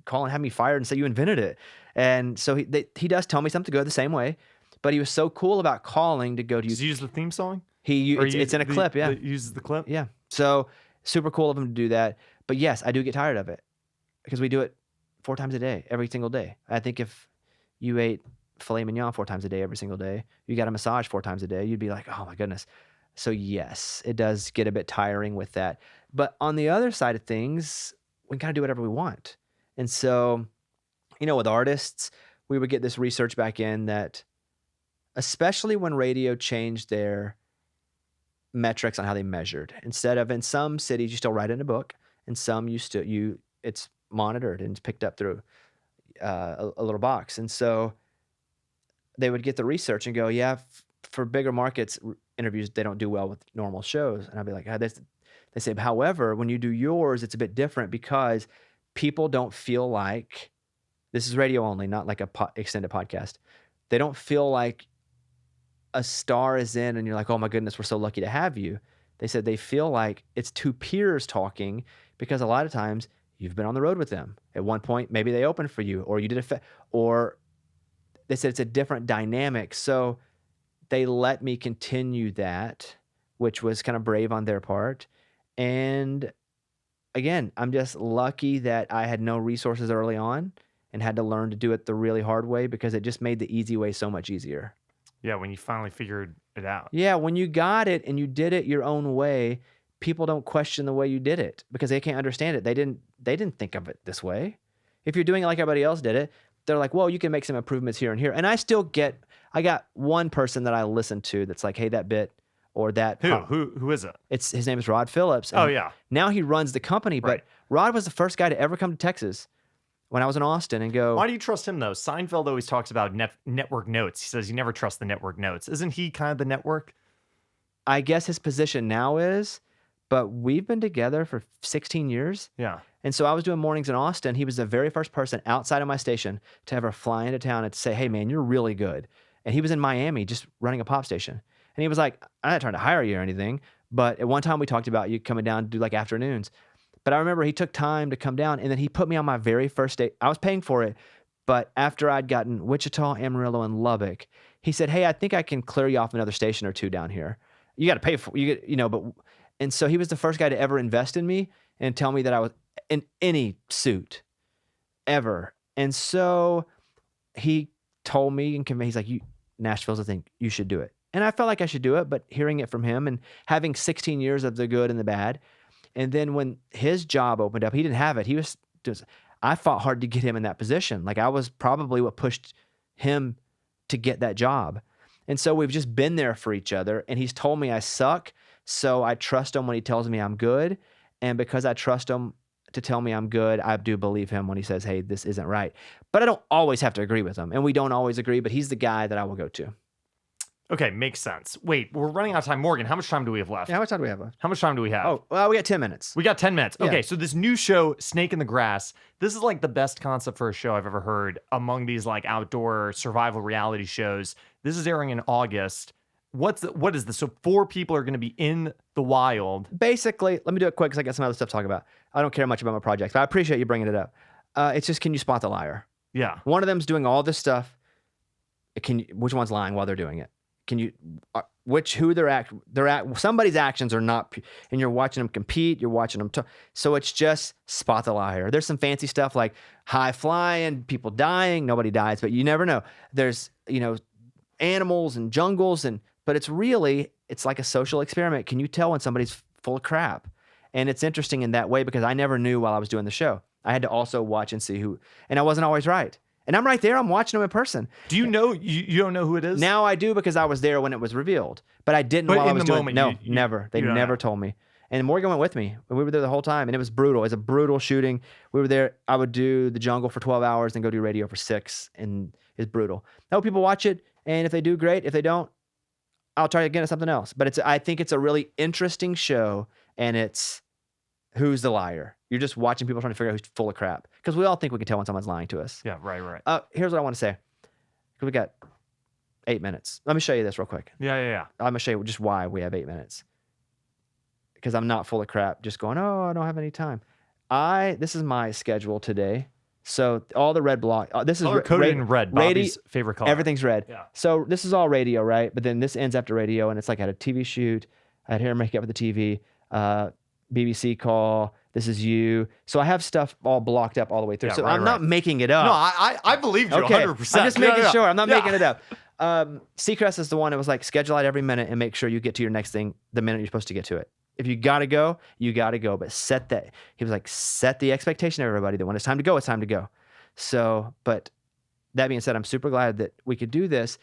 call and have me fired and say you invented it. And so he does Tell Me Something Good the same way, but he was so cool about calling to go to Does he use the theme song? It's in a clip, yeah. He uses the clip? Yeah. So super cool of him to do that. But yes, I do get tired of it because we do it 4 times a day, every single day. I think if you ate filet mignon 4 times a day, every single day, you got a massage 4 times a day, you'd be like, oh my goodness. So yes, it does get a bit tiring with that. But on the other side of things, we can kind of do whatever we want. And so, with artists, we would get this research back in that, especially when radio changed their metrics on how they measured. Instead of in some cities, you still write it in a book, and some it's monitored and it's picked up through a little box. And so they would get the research and go, yeah, for bigger markets, interviews, they don't do well with normal shows. And I'd be like, they say, however, when you do yours, it's a bit different because people don't feel like, this is radio only, not like a extended podcast. They don't feel like a star is in and you're like, oh my goodness, we're so lucky to have you. They said they feel like it's 2 peers talking because a lot of times you've been on the road with them. At one point, maybe they opened for you or you did or they said it's a different dynamic. So they let me continue that, which was kind of brave on their part. And again, I'm just lucky that I had no resources early on and had to learn to do it the really hard way because it just made the easy way so much easier. Yeah, when you finally figured it out. Yeah, when you got it and you did it your own way, people don't question the way you did it because they can't understand it. They didn't think of it this way. If you're doing it like everybody else did it, they're like, well, you can make some improvements here and here. And I got one person that I listen to that's like, hey, that bit or that. Who is it? His name is Rod Phillips. Oh, yeah. Now he runs the company, but Rod was the first guy to ever come to Texas when I was in Austin and go. Why do you trust him, though? Seinfeld always talks about network notes. He says you never trust the network notes. Isn't he kind of the network? I guess his position now is, but we've been together for 16 years. Yeah. And so I was doing mornings in Austin. He was the very first person outside of my station to ever fly into town and to say, hey, man, you're really good. And he was in Miami just running a pop station. And he was like, I'm not trying to hire you or anything, but at one time we talked about you coming down to do like afternoons. But I remember he took time to come down and then he put me on my very first day. I was paying for it, but after I'd gotten Wichita, Amarillo, and Lubbock, he said, hey, I think I can clear you off another station or 2 down here. You got to pay for it, and so he was the first guy to ever invest in me and tell me that I was in any suit ever. And so he told me and convinced, he's like, Nashville's a thing, you should do it. And I felt like I should do it, but hearing it from him and having 16 years of the good and the bad. And then when his job opened up, he didn't have it. I fought hard to get him in that position. Like I was probably what pushed him to get that job. And so we've just been there for each other. And he's told me I suck. So I trust him when he tells me I'm good. And because I trust him to tell me I'm good, I do believe him when he says, hey, this isn't right. But I don't always have to agree with him. And we don't always agree, but he's the guy that I will go to. Okay, makes sense. Wait, we're running out of time. Morgan, how much time do we have left? Yeah, how much time do we have left? How much time do we have? Oh, well, we got 10 minutes. We got 10 minutes. Yeah. Okay, so this new show, Snake in the Grass, this is like the best concept for a show I've ever heard among these like outdoor survival reality shows. This is airing in August. What is this? So 4 people are going to be in the wild. Basically, let me do it quick because I got some other stuff to talk about. I don't care much about my projects, but I appreciate you bringing it up. It's just, can you spot the liar? Yeah. One of them's doing all this stuff. Which one's lying while they're doing it? Somebody's actions are not, and you're watching them compete, you're watching them so it's just spot the liar. There's some fancy stuff like high flying, people dying, nobody dies, but you never know. There's, animals and jungles, but it's like a social experiment. Can you tell when somebody's full of crap? And it's interesting in that way because I never knew while I was doing the show. I had to also watch and see and I wasn't always right. And I'm right there. I'm watching them in person. Do you know? You don't know who it is? Now I do because I was there when it was revealed. But I didn't while I was doing it. No, never. They never told me. And Morgan went with me. We were there the whole time. And it was brutal. It was a brutal shooting. We were there. I would do the jungle for 12 hours and go do radio for 6. And it's brutal. I hope people watch it. And if they do, great. If they don't, I'll try again at something else. But I think it's a really interesting show. And it's who's the liar. You're just watching people trying to figure out who's full of crap. Because we all think we can tell when someone's lying to us. Yeah, right. Here's what I want to say. because we got 8 minutes. Let me show you this real quick. Yeah. I'm going to show you just why we have 8 minutes. Because I'm not full of crap just going, oh, I don't have any time. This is my schedule today. So all the red block, this is coded in red. Bobby's favorite color. Everything's red. Yeah. So this is all radio, right? But then this ends after radio, and it's like I had a TV shoot, I had hair and makeup for the TV, BBC call. This is you. So I have stuff all blocked up all the way through. Yeah, so right, I'm not making it up. No, I believe you 100%. I'm just making sure. I'm not making it up. Seacrest is the one that was like, schedule out every minute and make sure you get to your next thing the minute you're supposed to get to it. If you got to go, you got to go. But he was like, set the expectation of everybody that when it's time to go, it's time to go. So, but that being said, I'm super glad that we could do this.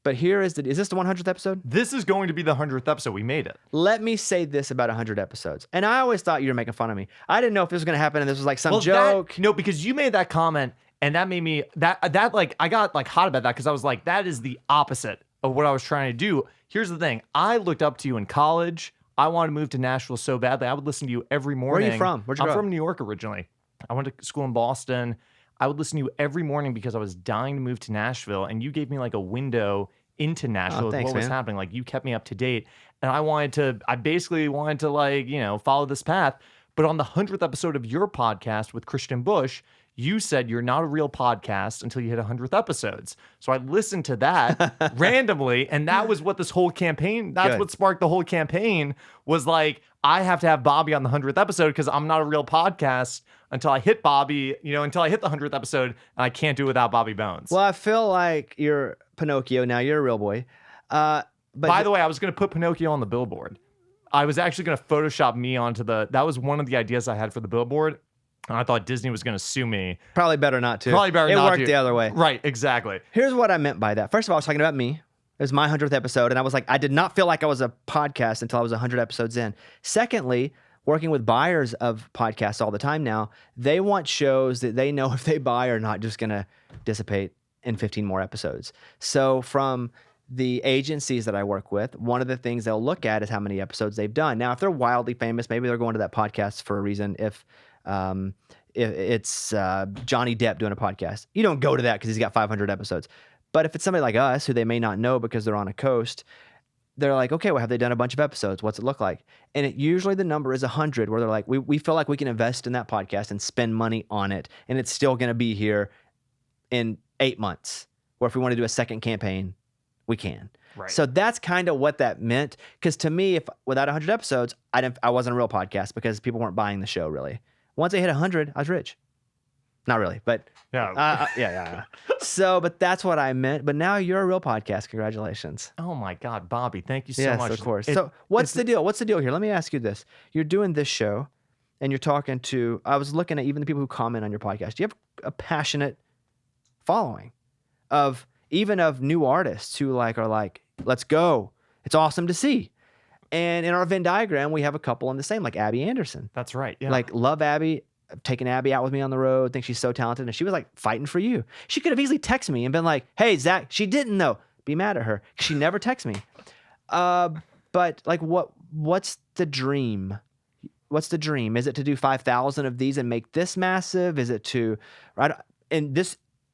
But is this the 100th episode? This is going to be the 100th episode. We made it. Let me say this about 100 episodes. And I always thought you were making fun of me. I didn't know if this was going to happen and this was like some joke. No, because you made that comment and that made me, that like, I got like hot about that because I was like, that is the opposite of what I was trying to do. Here's the thing. I looked up to you in college. I wanted to move to Nashville so badly. I would listen to you every morning. Where are you from? I'm from New York originally. I went to school in Boston. I would listen to you every morning because I was dying to move to Nashville, and you gave me like a window into Nashville with what was happening. Like, you kept me up to date, and I basically wanted to like, follow this path. But on the 100th episode of your podcast with Christian Bush, you said you're not a real podcast until you hit 100th episodes. So I listened to that randomly, and that was what this whole campaign, that's what sparked the whole campaign, was like, I have to have Bobby on the 100th episode because I'm not a real podcast until I hit Bobby, until I hit the 100th episode, and I can't do it without Bobby Bones. Well, I feel like you're Pinocchio now. You're a real boy. But by the way, I was going to put Pinocchio on the billboard. I was actually going to Photoshop me onto that was one of the ideas I had for the billboard. And I thought Disney was going to sue me. Probably better not to. It worked the other way. Right, exactly. Here's what I meant by that. First of all, I was talking about me. It was my 100th episode, and I was like, I did not feel like I was a podcast until I was 100 episodes in. Secondly, working with buyers of podcasts all the time now, they want shows that they know if they buy are not just going to dissipate in 15 more episodes. So from the agencies that I work with, one of the things they'll look at is how many episodes they've done. Now, if they're wildly famous, maybe they're going to that podcast for a reason. If it's Johnny Depp doing a podcast, you don't go to that because he's got 500 episodes. But if it's somebody like us who they may not know because they're on a coast, they're like, okay, well, have they done a bunch of episodes? What's it look like? And usually the number is 100, where they're like, we feel like we can invest in that podcast and spend money on it, and it's still going to be here in 8 months. Or if we want to do a second campaign, we can. Right. So that's kind of what that meant. Because to me, if without 100 episodes, I wasn't a real podcast because people weren't buying the show really. Once I hit 100, I was rich. Not really, but yeah. So, but that's what I meant. But now you're a real podcast. Congratulations. Oh my God, Bobby, thank you so much. Yes, of course. So what's the deal? What's the deal here? Let me ask you this. You're doing this show and you're talking to, I was looking at even the people who comment on your podcast. Do you have a passionate following of new artists who are like, let's go. It's awesome to see. And in our Venn diagram, we have a couple in the same, like Abby Anderson. That's right. Yeah. Like, love Abby. I've taken Abby out with me on the road. Think she's so talented. And she was like fighting for you. She could have easily texted me and been like, hey, Zach, she didn't though. Be mad at her. She never texts me. But like, what's the dream? What's the dream? Is it to do 5,000 of these and make this massive? Is it to, right? And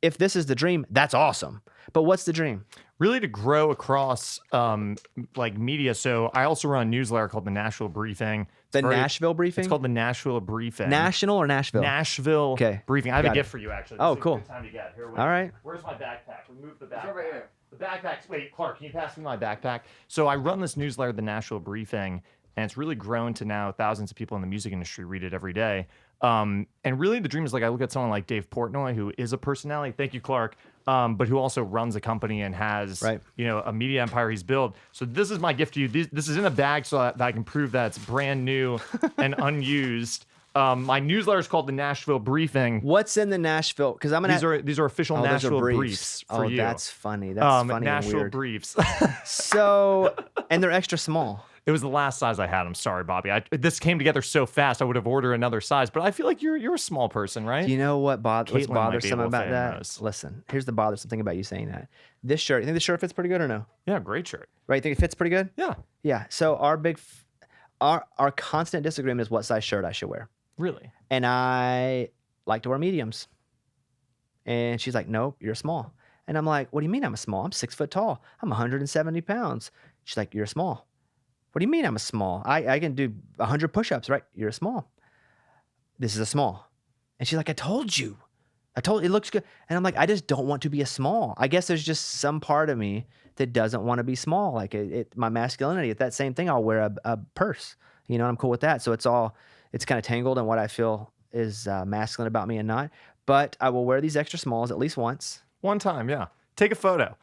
if this is the dream, that's awesome. But what's the dream? Really to grow across like media. So I also run a newsletter called the Nashville Briefing. Nashville Briefing? It's called the Nashville Briefing. National or Nashville? Nashville Briefing. I have a gift for you, actually. Oh, this is cool. A good time to get. Here, all right. Where's my backpack? We moved the backpack. It's over here. The backpack's, wait, Clark, can you pass me my backpack? So I run this newsletter, the Nashville Briefing, and it's really grown to now thousands of people in the music industry read it every day. And really the dream is like, I look at someone like Dave Portnoy, who is a personality. Thank you, Clark. But who also runs a company and has, a media empire he's built. So this is my gift to you. This is in a bag so that I can prove that it's brand new and unused. My newsletter is called the Nashville Briefing. What's in the Nashville? Because these are official Nashville briefs for you. That's funny. That's funny. Nashville and weird. briefs. So, and they're extra small. It was the last size I had. I'm sorry, Bobby. This came together so fast. I would have ordered another size, but I feel like you're a small person, right? Do you know what's bothersome about that? those. Listen, here's the bothersome thing about you saying that. This shirt, you think the shirt fits pretty good or no? Yeah, great shirt. Right? You think it fits pretty good? Yeah. Yeah. So our constant disagreement is what size shirt I should wear. Really? And I like to wear mediums. And she's like, nope, you're small. And I'm like, what do you mean I'm a small? I'm 6 foot tall. I'm 170 pounds. She's like, you're a small. What do you mean I'm a small? I can do 100 push-ups, right? You're a small. This is a small. And she's like, I told you. It looks good. And I'm like, I just don't want to be a small. I guess there's just some part of me that doesn't want to be small. Like my masculinity, it's that same thing. I'll wear a purse, and I'm cool with that. So it's kind of tangled in what I feel is masculine about me and not. But I will wear these extra smalls at least once. One time, yeah. Take a photo.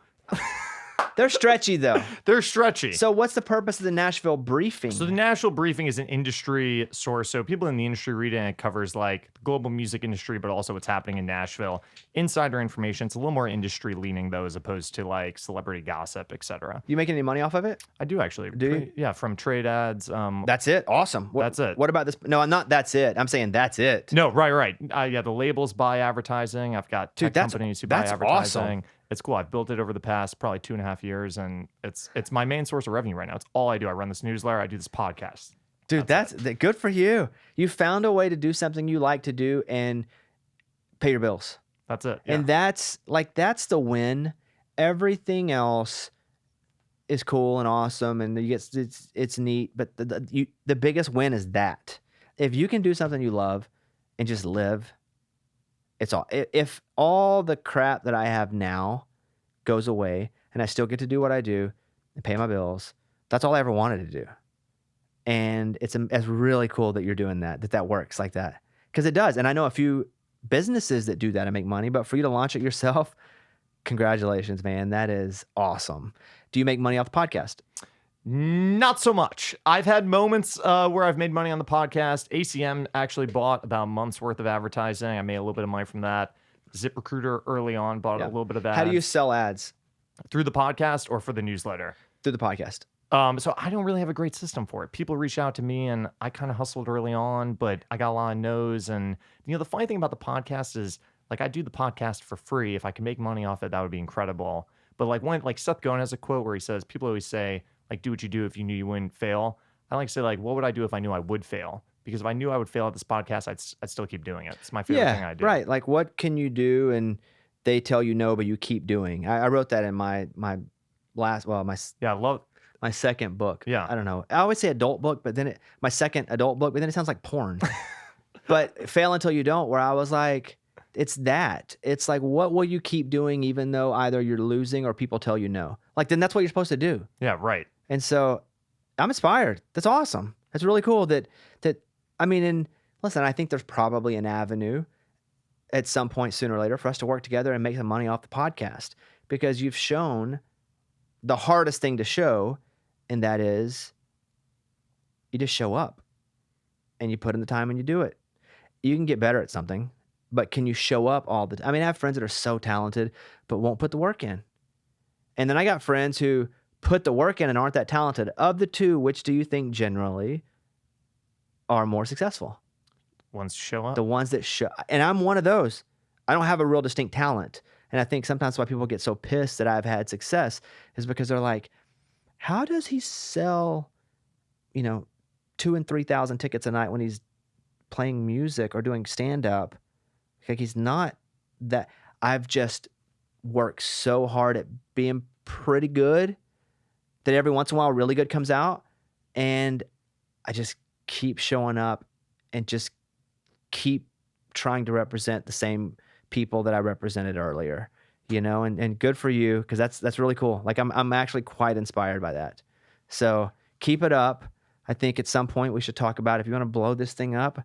They're stretchy, though. They're stretchy. So what's the purpose of the Nashville briefing? So the Nashville briefing is an industry source. So people in the industry read it, and it covers like the global music industry, but also what's happening in Nashville. Insider information. It's a little more industry leaning, though, as opposed to like celebrity gossip, etc. You making any money off of it? I do actually. Do you? Yeah, from trade ads. That's it. Awesome. That's it. What about this? No, I'm not. That's it. I'm saying that's it. No, right. Yeah, the labels buy advertising. I've got tech companies who buy advertising. Awesome. It's cool. I've built it over the past probably 2.5 years, and it's my main source of revenue right now. It's all I do. I run this newsletter. I do this podcast. Dude, that's good for you. You found a way to do something you like to do and pay your bills. That's it. Yeah. And that's the win. Everything else is cool and awesome, and it's neat. But the biggest win is that if you can do something you love and just live. It's all. If all the crap that I have now goes away and I still get to do what I do and pay my bills, that's all I ever wanted to do. And it's really cool that you're doing that works like that. Because it does. And I know a few businesses that do that and make money, but for you to launch it yourself, congratulations, man. That is awesome. Do you make money off the podcast? Not so much. I've had moments where I've made money on the podcast. ACM actually bought about a month's worth of advertising. I made a little bit of money from that. ZipRecruiter early on bought a little bit of that. How do you sell ads? Through the podcast or for the newsletter? Through the podcast. So I don't really have a great system for it. People reach out to me, and I kind of hustled early on, but I got a lot of no's. And the funny thing about the podcast is, like, I do the podcast for free. If I can make money off it, that would be incredible. But like Seth Godin has a quote where he says, people always say, like, do what you do if you knew you wouldn't fail. I like to say, like, what would I do if I knew I would fail? Because if I knew I would fail at this podcast, I'd still keep doing it. It's my favorite thing I do. Right. Like, what can you do and they tell you no, but you keep doing? I wrote that in my second book. Yeah. I don't know. I always say adult book, but then my second adult book, but then it sounds like porn. But fail until you don't, where I was like, it's that. It's like, what will you keep doing even though either you're losing or people tell you no? Like, then that's what you're supposed to do. Yeah, right. And so I'm inspired. That's awesome. That's really cool that I mean, and listen, I think there's probably an avenue at some point sooner or later for us to work together and make some money off the podcast, because you've shown the hardest thing to show, and that is you just show up and you put in the time and you do it. You can get better at something, but can you show up all the time? I mean, I have friends that are so talented but won't put the work in. And then I got friends who put the work in and aren't that talented. Of the two, which do you think generally are more successful? Ones show up. The ones that show. And I'm one of those. I don't have a real distinct talent. And I think sometimes why people get so pissed that I've had success is because they're like, how does he sell, 2,000 and 3,000 tickets a night when he's playing music or doing stand-up? Like, he's not that. I've just worked so hard at being pretty good that every once in a while really good comes out, and I just keep showing up and just keep trying to represent the same people that I represented earlier, and good for you, because that's really cool. Like, I'm actually quite inspired by that. So keep it up. I think at some point we should talk about if you want to blow this thing up.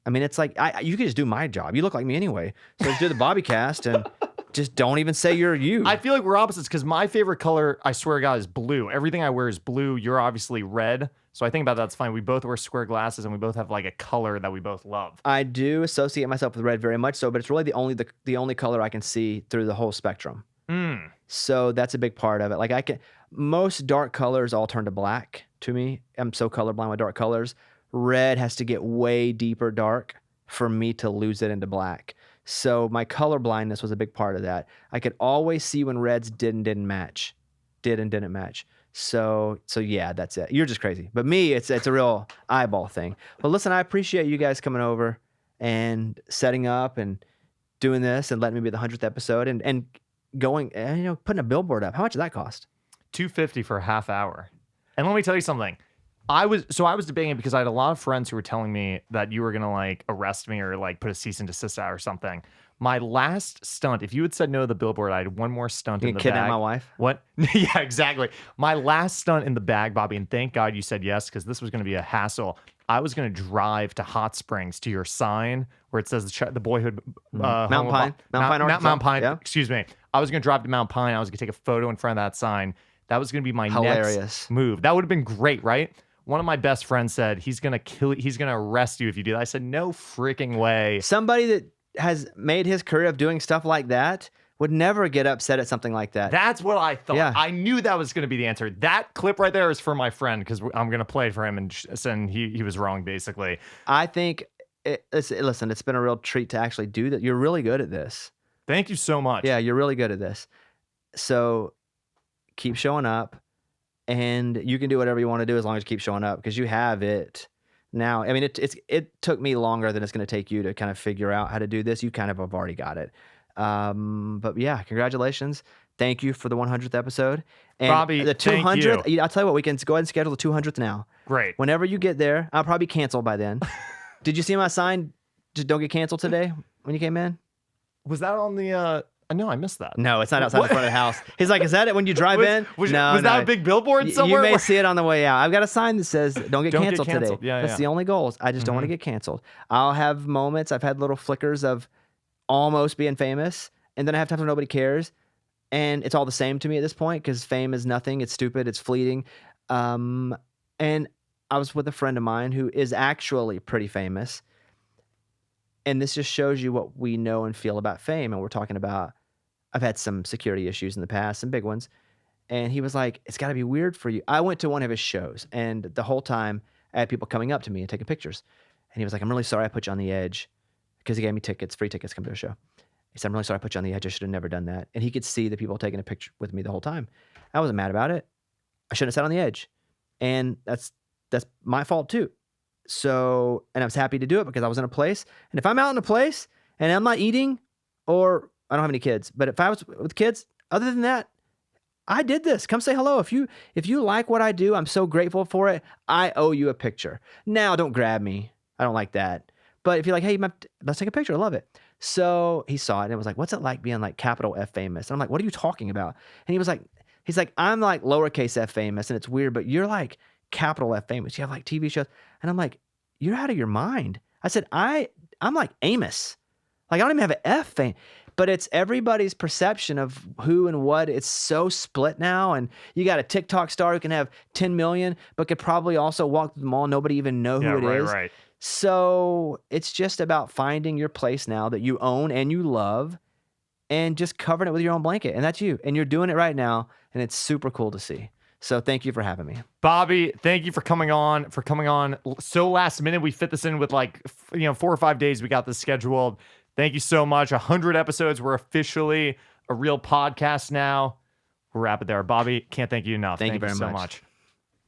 I mean, it's like you could just do my job. You look like me anyway, so just do the Bobbycast and just don't even say you're you. I feel like we're opposites, because my favorite color, I swear to God, is blue. Everything I wear is blue. You're obviously red. So I think about that's fine. We both wear square glasses, and we both have like a color that we both love. I do associate myself with red very much so, but it's really the only color I can see through the whole spectrum. So that's a big part of it. Like, most dark colors all turn to black to me. I'm so colorblind with dark colors. Red has to get way deeper dark for me to lose it into black. So my color blindness was a big part of that. I could always see when reds didn't match. So yeah, that's it. You're just crazy. But me, it's a real eyeball thing. But listen, I appreciate you guys coming over and setting up and doing this and letting me be the 100th episode. And going, putting a billboard up. How much did that cost? $250 for a half hour. And let me tell you something. I was debating it because I had a lot of friends who were telling me that you were gonna like arrest me or like put a cease and desist out or something. My last stunt, if you had said no to the billboard, I had one more stunt in the kidnap bag. my wife? What? Yeah, exactly. My last stunt in the bag, Bobby, and thank God you said yes, because this was going to be a hassle. I was going to drive to Hot Springs to your sign where it says the Boyhood Mount Pine. Mount Pine. Yeah. Excuse me. I was going to drive to Mount Pine. I was going to take a photo in front of that sign. That was going to be my next move. That would have been great, right? One of my best friends said he's going to kill you. He's going to arrest you if you do that. I said, no freaking way. Somebody that has made his career of doing stuff like that would never get upset at something like that. That's what I thought. Yeah. I knew that was going to be the answer. That clip right there is for my friend because I'm going to play it for him and send he was wrong, basically. I think, listen, it's been a real treat to actually do that. You're really good at this. Thank you so much. Yeah, you're really good at this. So keep showing up, and you can do whatever you want to do as long as you keep showing up because you have it. Now, I mean, it took me longer than it's going to take you to kind of figure out how to do this. You kind of have already got it. But yeah, congratulations. Thank you for the 100th episode. And Bobby, the 200th, thank you. I'll tell you what, we can go ahead and schedule the 200th now. Great. Whenever you get there, I'll probably cancel by then. Did you see my sign? Just don't get canceled today when you came in? Was that on the no, I missed that. No, it's not outside the front of the house. He's like, is that it when you drive in? Was that a big billboard somewhere? You may see it on the way out. I've got a sign that says, don't get canceled today. Yeah, That's the only goal. I just don't want to get canceled. I'll have moments. I've had little flickers of almost being famous, and then I have times where nobody cares. And it's all the same to me at this point because fame is nothing. It's stupid. It's fleeting. And I was with a friend of mine who is actually pretty famous. And this just shows you what we know and feel about fame. And we're talking about, I've had some security issues in the past, some big ones. And he was like, it's got to be weird for you. I went to one of his shows, and the whole time I had people coming up to me and taking pictures. And he was like, I'm really sorry I put you on the edge, because he gave me tickets, free tickets to come to a show. He said, I'm really sorry I put you on the edge. I should have never done that. And he could see the people taking a picture with me the whole time. I wasn't mad about it. I shouldn't have sat on the edge. And that's my fault too. So, and I was happy to do it because I was in a place. And if I'm out in a place and I'm not eating, or I don't have any kids, but if I was with kids, other than that, I did this. Come say hello. If you like what I do, I'm so grateful for it. I owe you a picture. Now, don't grab me. I don't like that. But if you're like, hey, let's take a picture. I love it. So he saw it and it was like, what's it like being like capital F famous? And I'm like, what are you talking about? And he's like, I'm like lowercase f famous, and it's weird, but you're like capital F famous. You have like TV shows. And I'm like, you're out of your mind. I said, I'm like Amos. Like, I don't even have an F fame. But it's everybody's perception of who and what. It's so split now. And you got a TikTok star who can have 10 million, but could probably also walk through the mall. Nobody even know who it is. Right. So it's just about finding your place now that you own and you love, and just covering it with your own blanket. And that's you. And you're doing it right now. And it's super cool to see. So thank you for having me. Bobby, thank you for coming on so last minute. We fit this in with 4 or 5 days. We got this scheduled. Thank you so much. 100 episodes. We're officially a real podcast now. We'll wrap it there. Bobby, can't thank you enough. Thank you very so much. much.